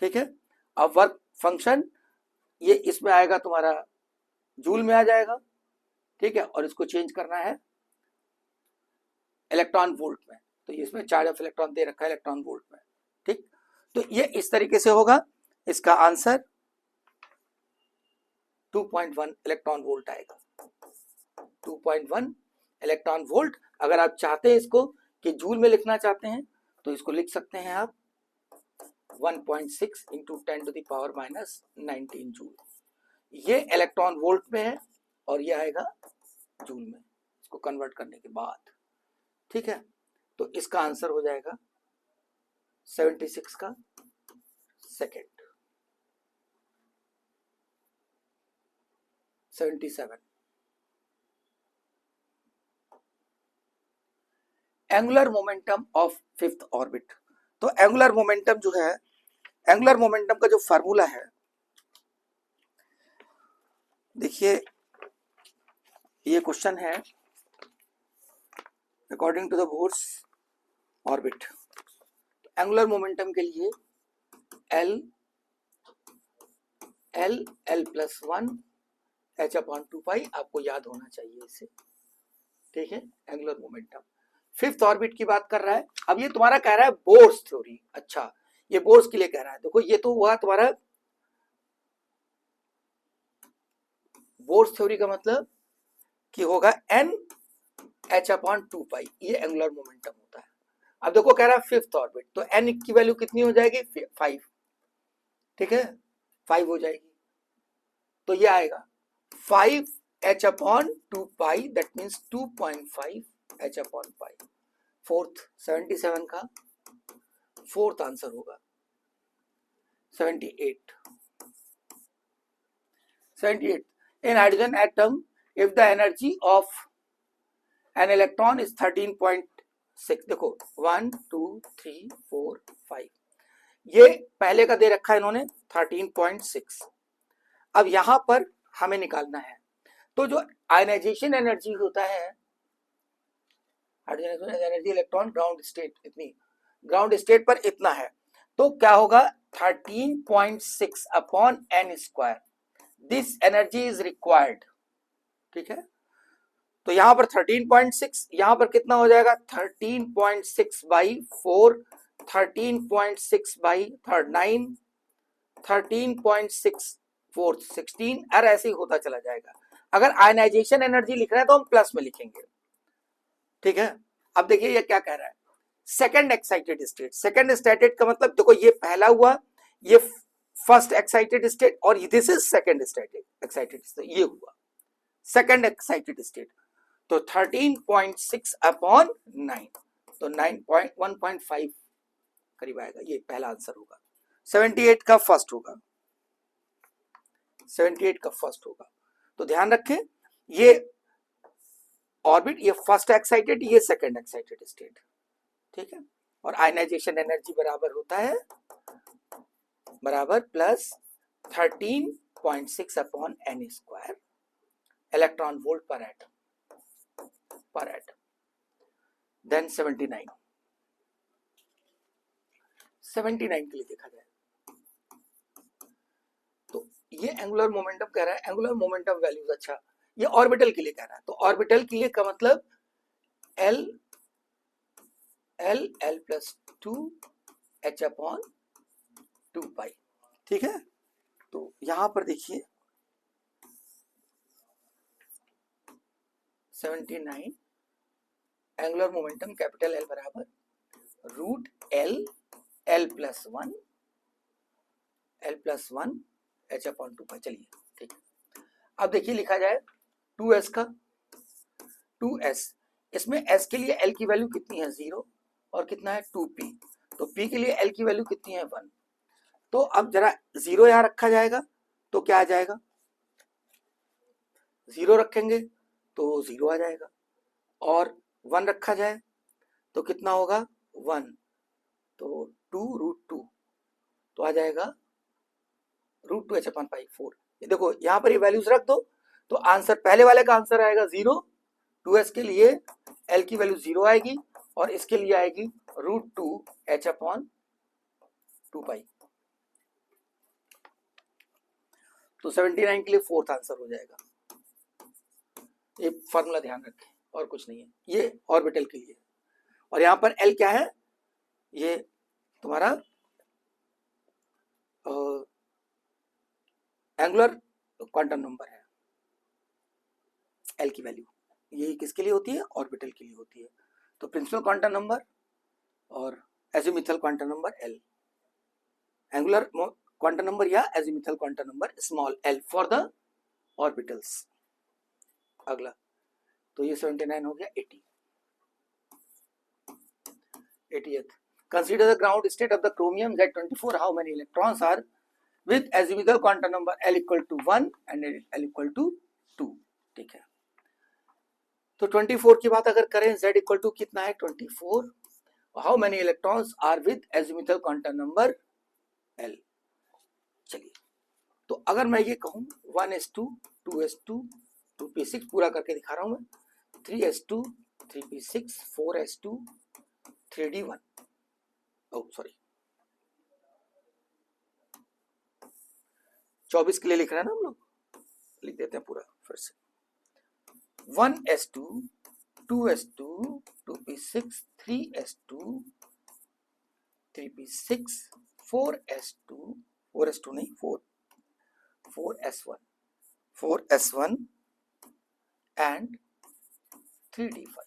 ठीक है, अब वर्क फंक्शन ये इसमें आएगा तुम्हारा जूल में आ जाएगा. ठीक है, और इसको चेंज करना है इलेक्ट्रॉन वोल्ट में, तो इसमें चार्ज ऑफ इलेक्ट्रॉन दे रखा है इलेक्ट्रॉन वोल्ट में. ठीक, तो ये इस तरीके से होगा. इसका आंसर 2.1 इलेक्ट्रॉन वोल्ट आएगा. 2.1 इलेक्ट्रॉन वोल्ट. अगर आप चाहते हैं इसको कि जूल में लिखना चाहते हैं तो इसको लिख सकते हैं आप 1.6 इंटू 10⁻⁻19 जूल. ये इलेक्ट्रॉन वोल्ट में है और ये आएगा जूल में इसको कन्वर्ट करने के बाद. ठीक है, तो इसका आंसर हो जाएगा 76 का second 77. Angular momentum of fifth orbit. तो एंगुलर मोमेंटम जो है, एंगुलर मोमेंटम का जो फार्मूला है देखिए, ये क्वेश्चन है according to the Bohr's orbit. Angular momentum के लिए L प्लस 1 h/2π आपको याद होना चाहिए इससे. ठीक है, एंगुलर मोमेंटम फिफ्थ ऑर्बिट की बात कर रहा है. अब ये तुम्हारा कह रहा है बोर्स थ्योरी. अच्छा, ये बोर्स के लिए कह रहा है. देखो ये तो हुआ तुम्हारा बोर्स थ्योरी का मतलब कि होगा n h/2π, ये एंगुलर मोमेंटम होता है. अब देखो कह रहा है फिफ्थ ऑर्बिट, तो n की वैल्यू कितनी हो जाएगी 5. ठीक है, 5 हो जाएगी. तो ये आएगा 5h/2π, that means 2.5 h/π. Fourth 77 का फोर्थ आंसर होगा 78. In hydrogen atom, if the energy of an electron is 13.6, देखो 1 2 3 4 5, ये पहले का दे रखा है इन्होंने 13.6. अब यहां पर हमें निकालना है. तो जो आयनाइजेशन एनर्जी होता है, hydrogen energy electron ground state, इतनी ग्राउंड स्टेट पर इतना है, तो क्या होगा 13.6 upon n square, this energy is required. ठीक है, तो यहां पर 13.6, यहां पर कितना हो जाएगा 13.6 बाई 4, 13.6 बाई 9, 13.6 4 16, और ऐसे ही होता चला जाएगा। अगर आयनाइजेशन एनर्जी लिख रहे हैं तो हम प्लस में लिखेंगे। ठीक है, अब देखिए ये क्या कह रहा है, second excited state. Second excited का मतलब देखो ये पहला हुआ, ये फर्स्ट एक्साइटेड स्टेट, और this is second excited state, ये हुआ सेकंड एक्साइटेड स्टेट। तो 13.6 अपॉन 9, तो 1.5 करीब आएगा, ये पहला आंसर होगा। 78 का फर्स्ट होगा, 78 का फर्स्ट होगा। तो ध्यान रखें, ये ऑर्बिट, ये फर्स्ट एक्साइटेड, ये सेकंड एक्साइटेड स्टेट। ठीक है, और आयनाइजेशन एनर्जी बराबर होता है बराबर plus 13.6 upon n square electron volt पर एटम। देन 79 के लिए देखा जाए तो ये एंगुलर मोमेंटम कह रहा है, एंगुलर मोमेंटम वैल्यूज। अच्छा, ये ऑर्बिटल के लिए कह रहा है, तो ऑर्बिटल के लिए का मतलब L plus 2 h upon 2 pi. ठीक है, तो यहां पर देखिए 79 एंगुलर मोमेंटम कैपिटल L बराबर root L plus 1 h upon 2 pi. चलिए ठीक है, अब देखिए लिखा जाए 2s का 2s, इसमें s के लिए l की वैल्यू कितनी है 0 और कितना है 2p, तो p के लिए l की वैल्यू कितनी है 1। तो अब जरा 0 यहां रखा जाएगा तो क्या आ जाएगा, 0 रखेंगे तो 0 आ जाएगा, और 1 रखा जाए तो कितना होगा 1, तो 2 रूट 2, तो आ जाएगा रूट 2 h अपॉन पाई 4। ये देखो यहां पर ये वैल्यूज रख दो, तो आंसर पहले वाले का आंसर आएगा 0, 2s के लिए l की वैल्यू 0 आएगी, और इसके लिए आएगी रूट 2 h अपॉन 2 पाई। तो 79 के लिए फोर्थ आंसर हो जाएगा। ये फॉर्मूला ध्यान रखें, और कुछ नहीं है, ये ऑर्बिटल के लिए। और यहां पर l क्या है, ये तुम्हारा एंगुलर क्वांटम नंबर है, l की वैल्यू ये किसके लिए होती है, ऑर्बिटल के लिए होती है। तो प्रिंसिपल क्वांटम नंबर और azimuthal quantum number l, angular quantum number या azimuthal quantum number small l for the orbitals. अगला, तो ये 79 हो गया। 80th, consider the ground state of the chromium Z24, how many electrons are with azimuthal quantum number l equal to 1 and l equal to 2। ठीक है, तो 24 की बात अगर करें, z इक्वल टू कितना है 24, how many electrons are with azimuthal quantum number l। चलिए, तो अगर मैं ये कहूं 1s2 2s2 2p6, पूरा करके दिखा रहा हूं मैं, 3s2 3p6 4s2 3d1, ओ सॉरी 24 के लिए लिख रहे हैं ना हम लोग, लिख देते हैं पूरा फिर से, 1s2 2s2 2p6 3s2 3p6 4s2 नहीं 4s1 एंड 3d5।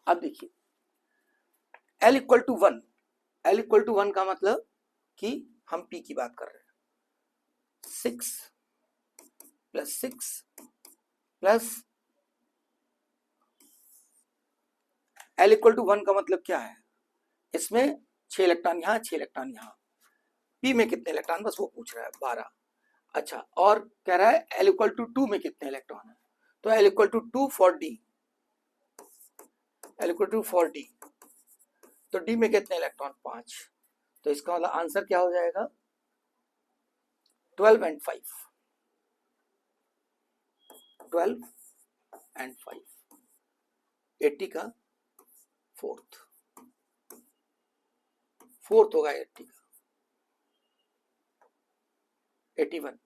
अब देखिए l equal to 1, l equal to 1 का मतलब कि हम p की बात कर रहे हैं, 6 plus 6 plus l equal to 1 का मतलब क्या है, इसमें 6 इलेक्ट्रॉन यहाँ 6 इलेक्ट्रॉन यहाँ, p में कितने इलेक्ट्रॉन बस वो पूछ रहा है 12। अच्छा, और कह रहा है l इक्वल टू 2 में कितने इलेक्ट्रॉन है, तो l equal to 2 for d, l equal to 4 d, तो d में कितने इलेक्ट्रॉन 5, तो इसका मतलब आंसर क्या हो जाएगा 12 एंड 5, 12 एंड 5, 80 का फोर्थ होगा 80 का। 81.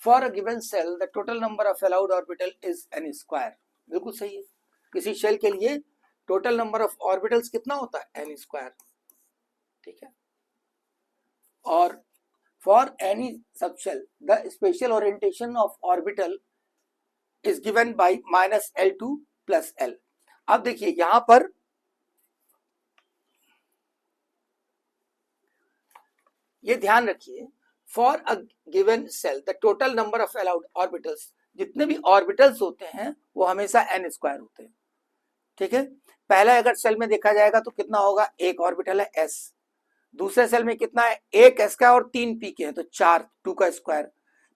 For a given cell, the total number of allowed orbital is n square. बिल्कुल सही है. किसी शेल के लिए टोटल नंबर ऑफ ऑर्बिटल्स कितना होता है? n square. ठीक है. और for any subshell the special orientation of orbital is given by -L2 + L. अब देखिए यहां पर ये ध्यान रखिए, for a given shell the total number of allowed orbitals, जितने भी ऑर्बिटल्स होते हैं वो हमेशा n स्क्वायर होते हैं. ठीक है. पहले अगर सेल में देखा जाएगा तो कितना होगा? एक ऑर्बिटल है s. दूसरे सेल में कितना है? एक s का और 3 p के हैं तो 4, 2 का स्क्वायर.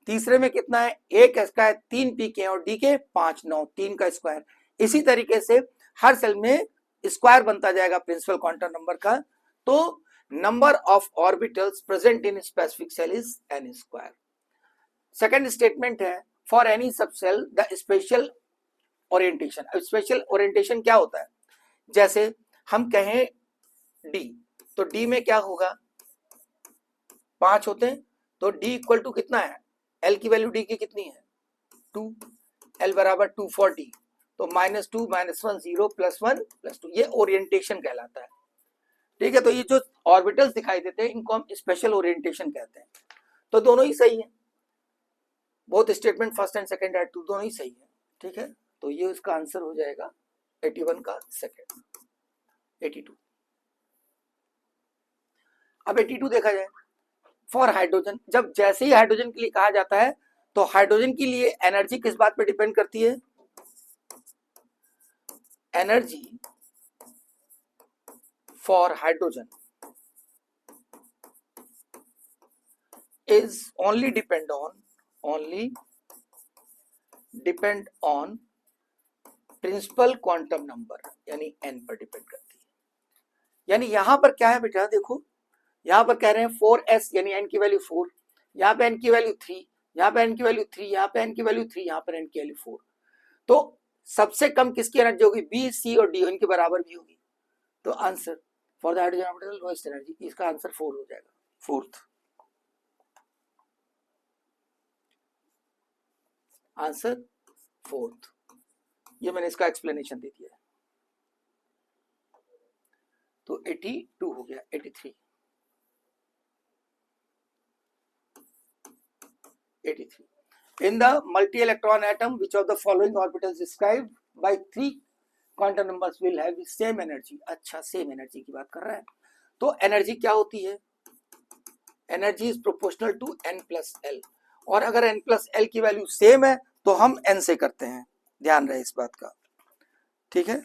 तीसरे में कितना है? एक s का है, 3 p के हैं और d के 5, 9, 3 का स्क्वायर. इसी तरीके से हर सेल में स्क्वायर बनता जाएगा प्रिंसिपल क्वांटम नंबर का. तो number of orbitals present in specific cell is n square. Second statement है for any subcell the special orientation. अब स्पेशल ओरिएंटेशन क्या होता है? जैसे हम कहें D, तो D में क्या होगा? 5 होते हैं तो D इक्वल टू कितना है? L की वैल्यू D की कितनी है? 2. L बराबर 2 for D, तो -2 -1 0 +1 +2, ये ओरिएंटेशन कहलाता है. ठीक है. तो ये जो ऑर्बिटल्स दिखाई देते हैं इनको हम स्पेशल ओरिएंटेशन कहते हैं. तो दोनों ही सही है, both statement first and second at 2 दोनों ही सही है. ठीक है. तो ये उसका आंसर हो जाएगा 81 का सेकंड. 82. अब 82 देखा जाए. फॉर हाइड्रोजन, जब जैसे ही हाइड्रोजन के लिए कहा जाता है तो हाइड्रोजन के लिए एनर्जी किस बात पे डिपेंड करती है? Energy for hydrogen is only depend on principal quantum number यानी n पर डिपेंड करती है. यानी यहां पर क्या है बेटा? देखो यहां पर कह रहे हैं 4s यानी n की वैल्यू 4, यहां पे n की वैल्यू 3, यहां पे n की वैल्यू 3, यहां पे n की वैल्यू 3, यहां पर n की वैल्यू 4. तो सबसे कम किसकी एनर्जी होगी? B, C और D इनके बराबर भी होगी. तो answer for the hydrogen orbital lowest energy, इसका आंसर 4 हो जाएगा. Fourth answer, fourth. ये मैंने इसका एक्सप्लेनेशन दे दिया है. तो 82 हो गया. 83. 83. In the multi-electron atom, which of the following orbitals described by 3 quantum numbers will have same energy? अच्छा, सेम एनर्जी की बात कर रहा है. तो एनर्जी क्या होती है? Energy is proportional to n plus L. और अगर n प्लस एल की वैल्यू सेम है तो हम n से करते हैं. ध्यान रहे इस बात का. ठीक है.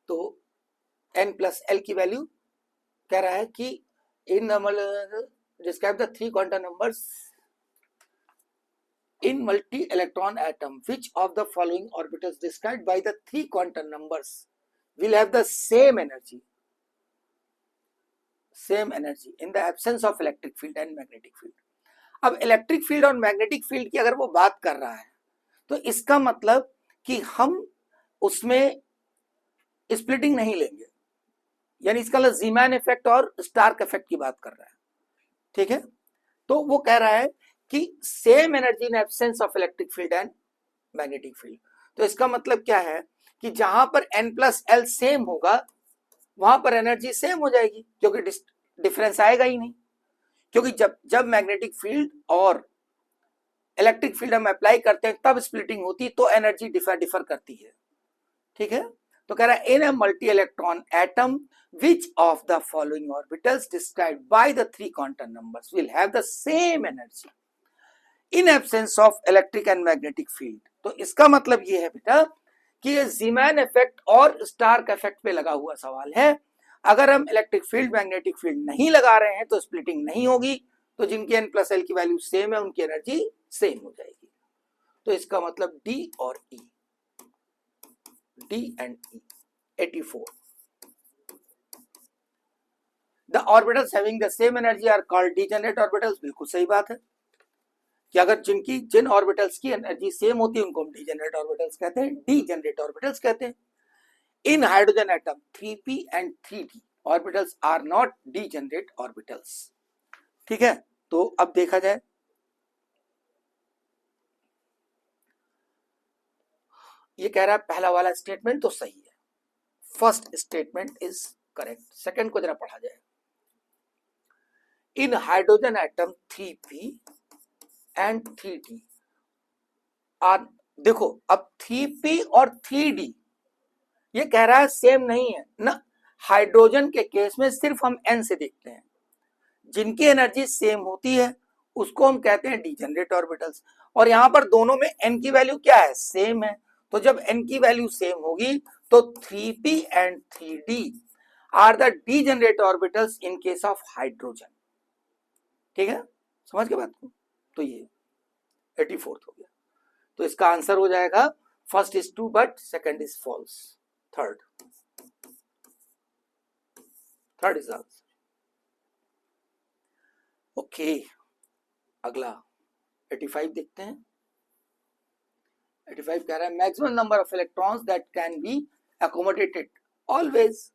तो n प्लस एल की वैल्यू कह रहा है कि in describe the 3 quantum numbers in multi-electron atom, which of the following orbitals described by the 3 quantum numbers will have the same energy in the absence of electric field and magnetic field. अब electric field और magnetic field की अगर वो बात कर रहा है तो इसका मतलब कि हम उसमें स्प्लिटिंग नहीं लेंगे. यानी इसका मतलब ज़ीमैन इफेक्ट और स्टार्क इफेक्ट की बात कर रहा है. ठीक है. तो वो कह रहा है कि same energy in absence of electric field and magnetic field. तो इसका मतलब क्या है कि जहां पर n प्लस एल सेम होगा वहां पर एनर्जी सेम हो जाएगी, क्योंकि डिफरेंस आएगा ही नहीं. क्योंकि जब मैग्नेटिक फील्ड और इलेक्ट्रिक फील्ड हम अप्लाई करते हैं तब स्प्लिटिंग होती है, तो एनर्जी डिफर करती है. ठीक है. तो कह रहा है in a multi electron atom which of the following orbitals described by the 3 quantum numbers will have the same energy in absence of electric and magnetic field. तो इसका मतलब ये है बेटा कि ये ज़ीमैन इफेक्ट और स्टार्क इफेक्ट पे लगा हुआ सवाल है. अगर हम इलेक्ट्रिक फील्ड मैग्नेटिक फील्ड नहीं लगा रहे हैं तो स्प्लिटिंग नहीं होगी. तो जिनकी n प्लस एल की वैल्यू सेम है उनकी एनर्जी सेम हो जाएगी. तो इसका मतलब D और E, D and E. 84. The orbitals having the same energy are called degenerate orbitals. बिल्कुल सही बात है कि अगर जिन ऑर्बिटल्स की एनर्जी सेम होती है उनको हम डीजेनरेट ऑर्बिटल्स कहते हैं, डीजेनरेट ऑर्बिटल्स कहते हैं. In hydrogen atom 3p and 3d orbitals are not degenerate orbitals. ठीक है, तो अब देखा जाए, ये कह रहा है पहला वाला स्टेटमेंट तो सही है, first statement is correct. Second को जरा पढ़ा जाए। In hydrogen atom 3p and 3d are, देखो अब 3p और 3d ये कह रहा है सेम नहीं है ना। हाइड्रोजन के केस में सिर्फ हम n से देखते हैं, जिनकी एनर्जी सेम होती है उसको हम कहते हैं डीजेनरेट ऑर्बिटल्स। और यहां पर दोनों में n की वैल्यू क्या है, सेम है। तो जब n की वैल्यू सेम होगी तो 3p and 3d are the degenerate orbitals in case of hydrogen. ठीक है, समझ के बात को। तो ये 84th हो गया। तो इसका आंसर हो जाएगा first is true but second is false. Third is answer. Okay, अगला 85 देखते हैं। 85 कह रहा है maximum number of electrons that can be accommodated always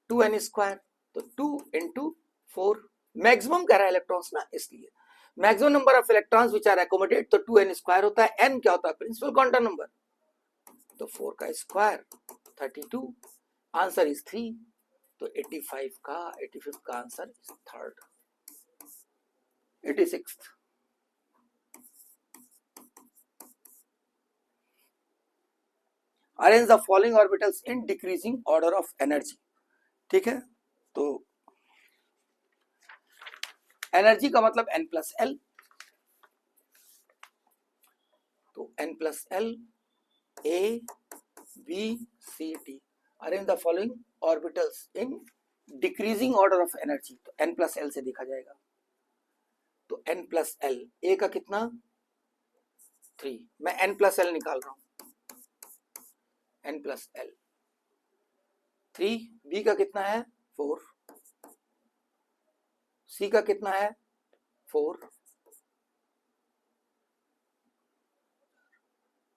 2n square. तो 2 इंटू 4 मैक्सिमम कह रहा है इलेक्ट्रॉन्स ना, इसलिए maximum number of electrons which are accommodate, तो 2n स्क्वायर होता है। n क्या होता है, प्रिंसिपल क्वांटम नंबर, तो 4 का स्क्वायर 32। Answer is 3। तो 85 का 85 का answer is third. 86 arrange the following orbitals in decreasing order of energy. ठीक है, तो एनर्जी का मतलब n प्लस एल, तो n plus L A B C D. Arrange the following orbitals in decreasing order of energy, तो n plus L से देखा जाएगा। तो n प्लस एल, ए का कितना 3, मैं n प्लस एल निकाल रहा हूं, n प्लस एल 3, बी का कितना है 4, सी का कितना है 4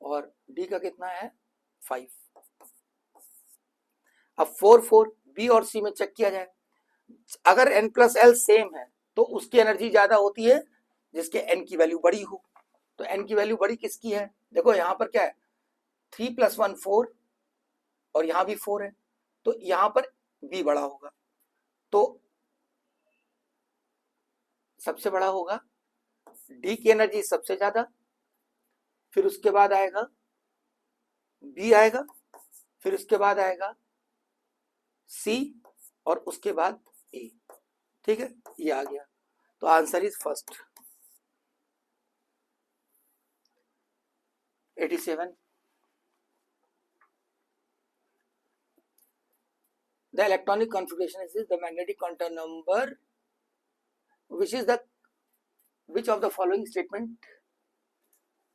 और डी का कितना है 5। अब 4 4 बी और सी में चेक किया जाए, अगर n प्लस एल सेम है तो उसकी एनर्जी ज्यादा होती है जिसके n की वैल्यू बड़ी हो। तो n की वैल्यू बड़ी किसकी है, देखो यहां पर क्या है 3 + 1 4 और यहां भी 4 है, तो यहां पर b बड़ा होगा, तो सबसे बड़ा होगा d की एनर्जी सबसे ज्यादा, फिर उसके बाद आएगा b आएगा, फिर उसके बाद आएगा c और उसके बाद a। ठीक है, ये आ गया, तो answer is first. 87 the electronic configuration is the magnetic quantum number which of the following statement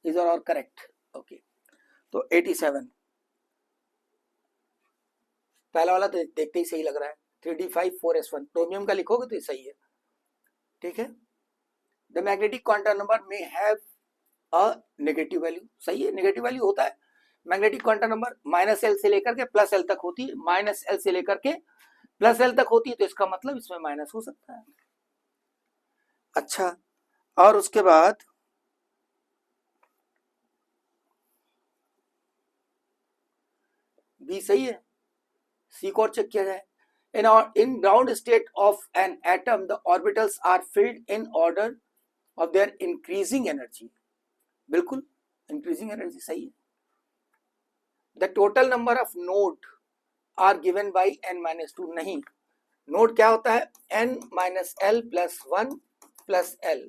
is or correct। okay, तो 87 पहला वाला तो देखते ही सही लग रहा है, 3d5 4s1 क्रोमियम का लिखोगे तो ये सही है। ठीक है, द मैग्नेटिक क्वांटम नंबर में हैव अ नेगेटिव वैल्यू, सही है, नेगेटिव वैल्यू होता है। मैग्नेटिक क्वांटम नंबर -l से लेकर के +l तक होती है, -l से लेकर के +l तक होती है, तो इसका मतलब इसमें माइनस हो सकता है। अच्छा, और उसके बाद बी सही है, सी को और चेक किया जाए। in ground state of an atom the orbitals are filled in order of their increasing energy। बिल्कुल इंक्रीजिंग एनर्जी सही है। The total number of node are given by n-2, नहीं, नोड क्या होता है n-l + 1 + l,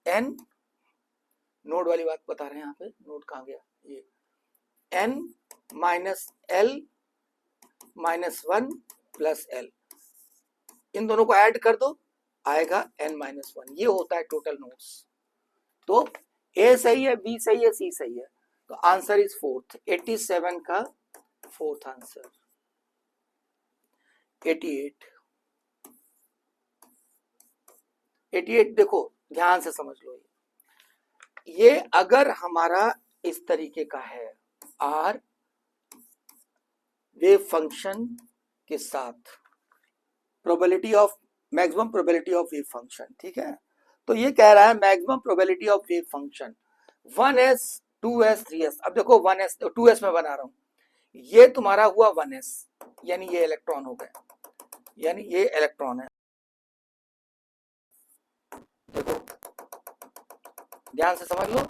n नोड वाली बात बता रहे हैं यहाँ पे, नोड कहाँ गया, ये n-l - 1 + l, इन दोनों को ऐड कर दो आएगा n-1, ये होता है टोटल नोड्स। तो ए सही है, बी सही है, सी सही है, तो आंसर इज फोर्थ। 87 का फोर्थ आंसर। 88 देखो ध्यान से समझ लो, ये अगर हमारा इस तरीके का है आर वेव फंक्शन के साथ probability of maximum probability of wave function, ठीक है। तो ये कह रहा है maximum probability of wave function 1s 2s 3s। अब देखो 1s 2s में बना रहा हूं, ये तुम्हारा हुआ 1s, यानी ये इलेक्ट्रॉन हो गया, यानी ये इलेक्ट्रॉन है। देखो ध्यान से समझ लो,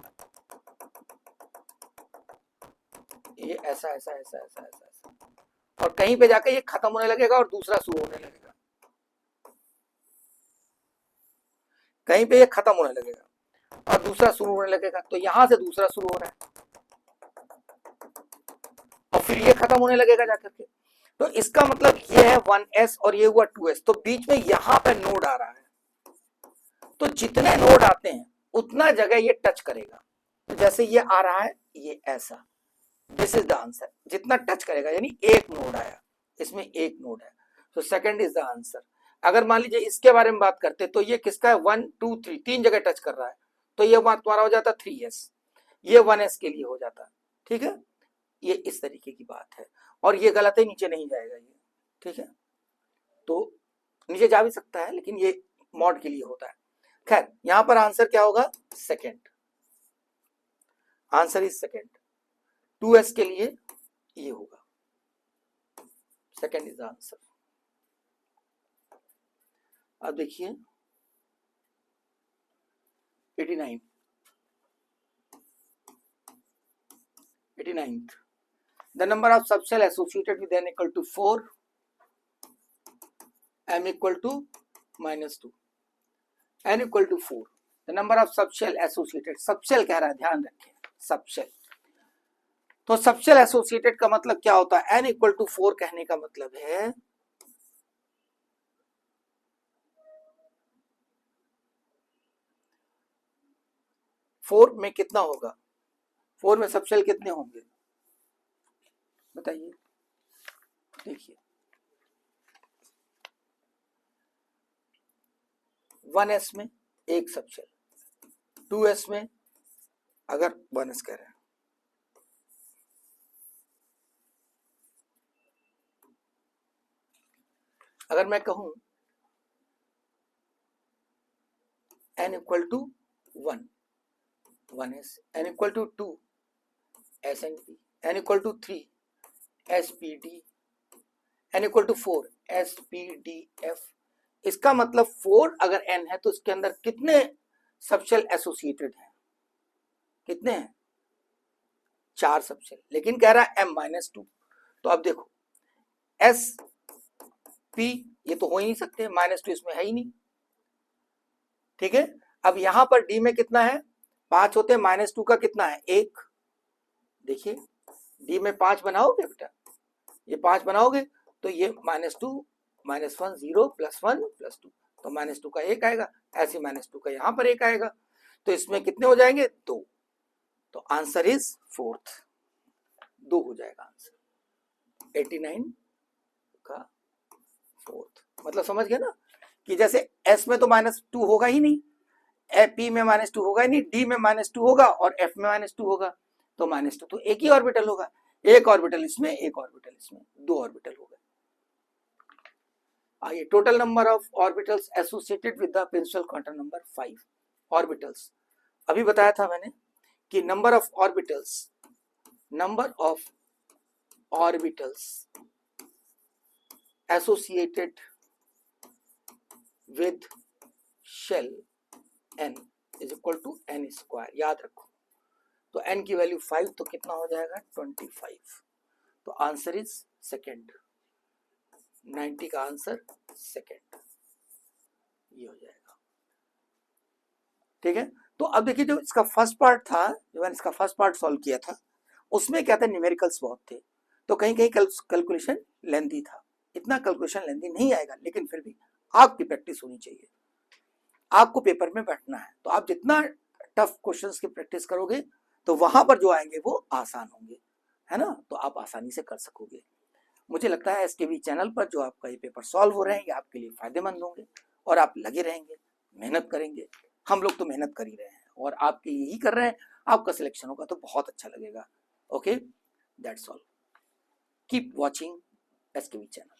ये ऐसा ऐसा ऐसा ऐसा ऐसा ऐसा, और कहीं पे जाकर ये खत्म होने लगेगा और दूसरा शुरू होने लगेगा, कहीं पे ये खत्म होने लगेगा और दूसरा शुरू होने लगेगा। तो यहां से दूसरा शुरू हो रहा है और फिर ये खत्म होने लगेगा जाकर के। तो इसका मतलब ये है 1s और ये हुआ 2s, तो बीच में यहां पे नोड आ रहा है। तो जितने नोड आते हैं उतना जगह ये टच करेगा। तो जैसे ये आ रहा है, ये ऐसा, दिस इज द आंसर। जितना टच करेगा, यानी एक नोड आया, इसमें एक नोड है, तो सेकंड इज द आंसर। अगर मान लीजिए इसके बारे में बात करते तो ये किसका है, 1 2 3, तीन जगह टच कर रहा है, तो ये बात तुम्हारा हो जाता 3s, ये 1s के लिए हो जाता, ठीक है। ये इस तरीके की बात है, और ये गलत है, नीचे नहीं जाएगा ये, ठीक है। तो नीचे जा भी सकता है, लेकिन ये मॉड के लिए होता है। खैर यहां पर आंसर क्या होगा, second, answer is second. 2s के लिए ये होगा, सेकंड इज द आंसर। अब देखिए 89 the number of subshell associated with n equal to 4, m equal to -2, n equal to 4, the number of subshell associated, subshell कह रहा है, ध्यान रखें सबशेल। तो सबशेल एसोसिएटेड का मतलब क्या होता है, n इक्वल टू 4 कहने का मतलब है फोर में कितना होगा, 4 में सबशेल कितने होंगे बताइए। देखिए 1s में एक सबशेल, 2s में अगर 1s कह रहे हैं, अगर मैं कहूं n equal to 1 1s, n equal to 2 SNP, n equal to 3 SPD, n equal to 4 SPDF। इसका मतलब 4 अगर n है तो इसके अंदर कितने सबशेल एसोसिएटेड हैं, कितने हैं, 4 सबशेल, लेकिन कह रहा है m-2। तो अब देखो SP ये तो हो ही नहीं सकते, -2 इसमें है ही नहीं, ठीक है। अब यहां पर D में कितना है, 5 होते हैं, -2 का कितना है, 1। देखिए D में 5 बनाओगे बेटा, ये 5 बनाओगे तो ये -2 -1 0 +1 +2, तो -2 का 1 आएगा, ऐसे -2 का यहां पर 1 आएगा, तो इसमें कितने हो जाएंगे, 2। तो आंसर इज फोर्थ, 2 हो जाएगा आंसर, 89 का फोर्थ। मतलब समझ गए ना कि जैसे S में तो -2 होगा ही नहीं, P में -2 होगा ही नहीं, D में -2 होगा और F में -2 होगा, तो -2 तो एक ही ऑर्बिटल होगा, एक ऑर्बिटल इसमें, एक ऑर्बिटल इसमें, 2 ऑर्बिटल हो गए। आइए total number of orbitals associated with the principal quantum number 5 orbitals. अभी बताया था मैंने कि number of orbitals associated with shell n is equal to n square, याद रखो। तो n की वैल्यू 5, तो कितना हो जाएगा 25, तो आंसर इज सेकेंड, 90 का आंसर सेकेंड, ये हो जाएगा, ठीक है। तो अब देखिए जो इसका फर्स्ट पार्ट था, जो मैंने इसका फर्स्ट पार्ट सॉल्व किया था, उसमें क्या था, न्यूमेरिकल्स बहुत थे, तो कहीं कहीं कैलकुलेशन लेंथी था। इतना कैलकुलेशन लेंथी नहीं आएगा, लेकिन फिर भी आपकी प्रैक्टिस होनी चाहिए, आपको पेपर में बैठना है, तो आप जितना टफ क्वेश्चंस की प्रैक्टिस करोगे तो वहां पर जो आएंगे वो आसान होंगे, है ना, तो आप आसानी से कर सकोगे। मुझे लगता है SKV चैनल पर जो आपका ये पेपर सॉल्व हो रहे हैं, ये आपके लिए फायदेमंद होंगे और आप लगे रहेंगे, मेहनत करेंगे। हम लोग तो मेहनत कर ही रहे हैं। और आपके यही कर रहे हैं, आपका सिलेक्शन होगा तो बहुत अच्छा लगेगा। Okay, that's all, keep watching SKV channel.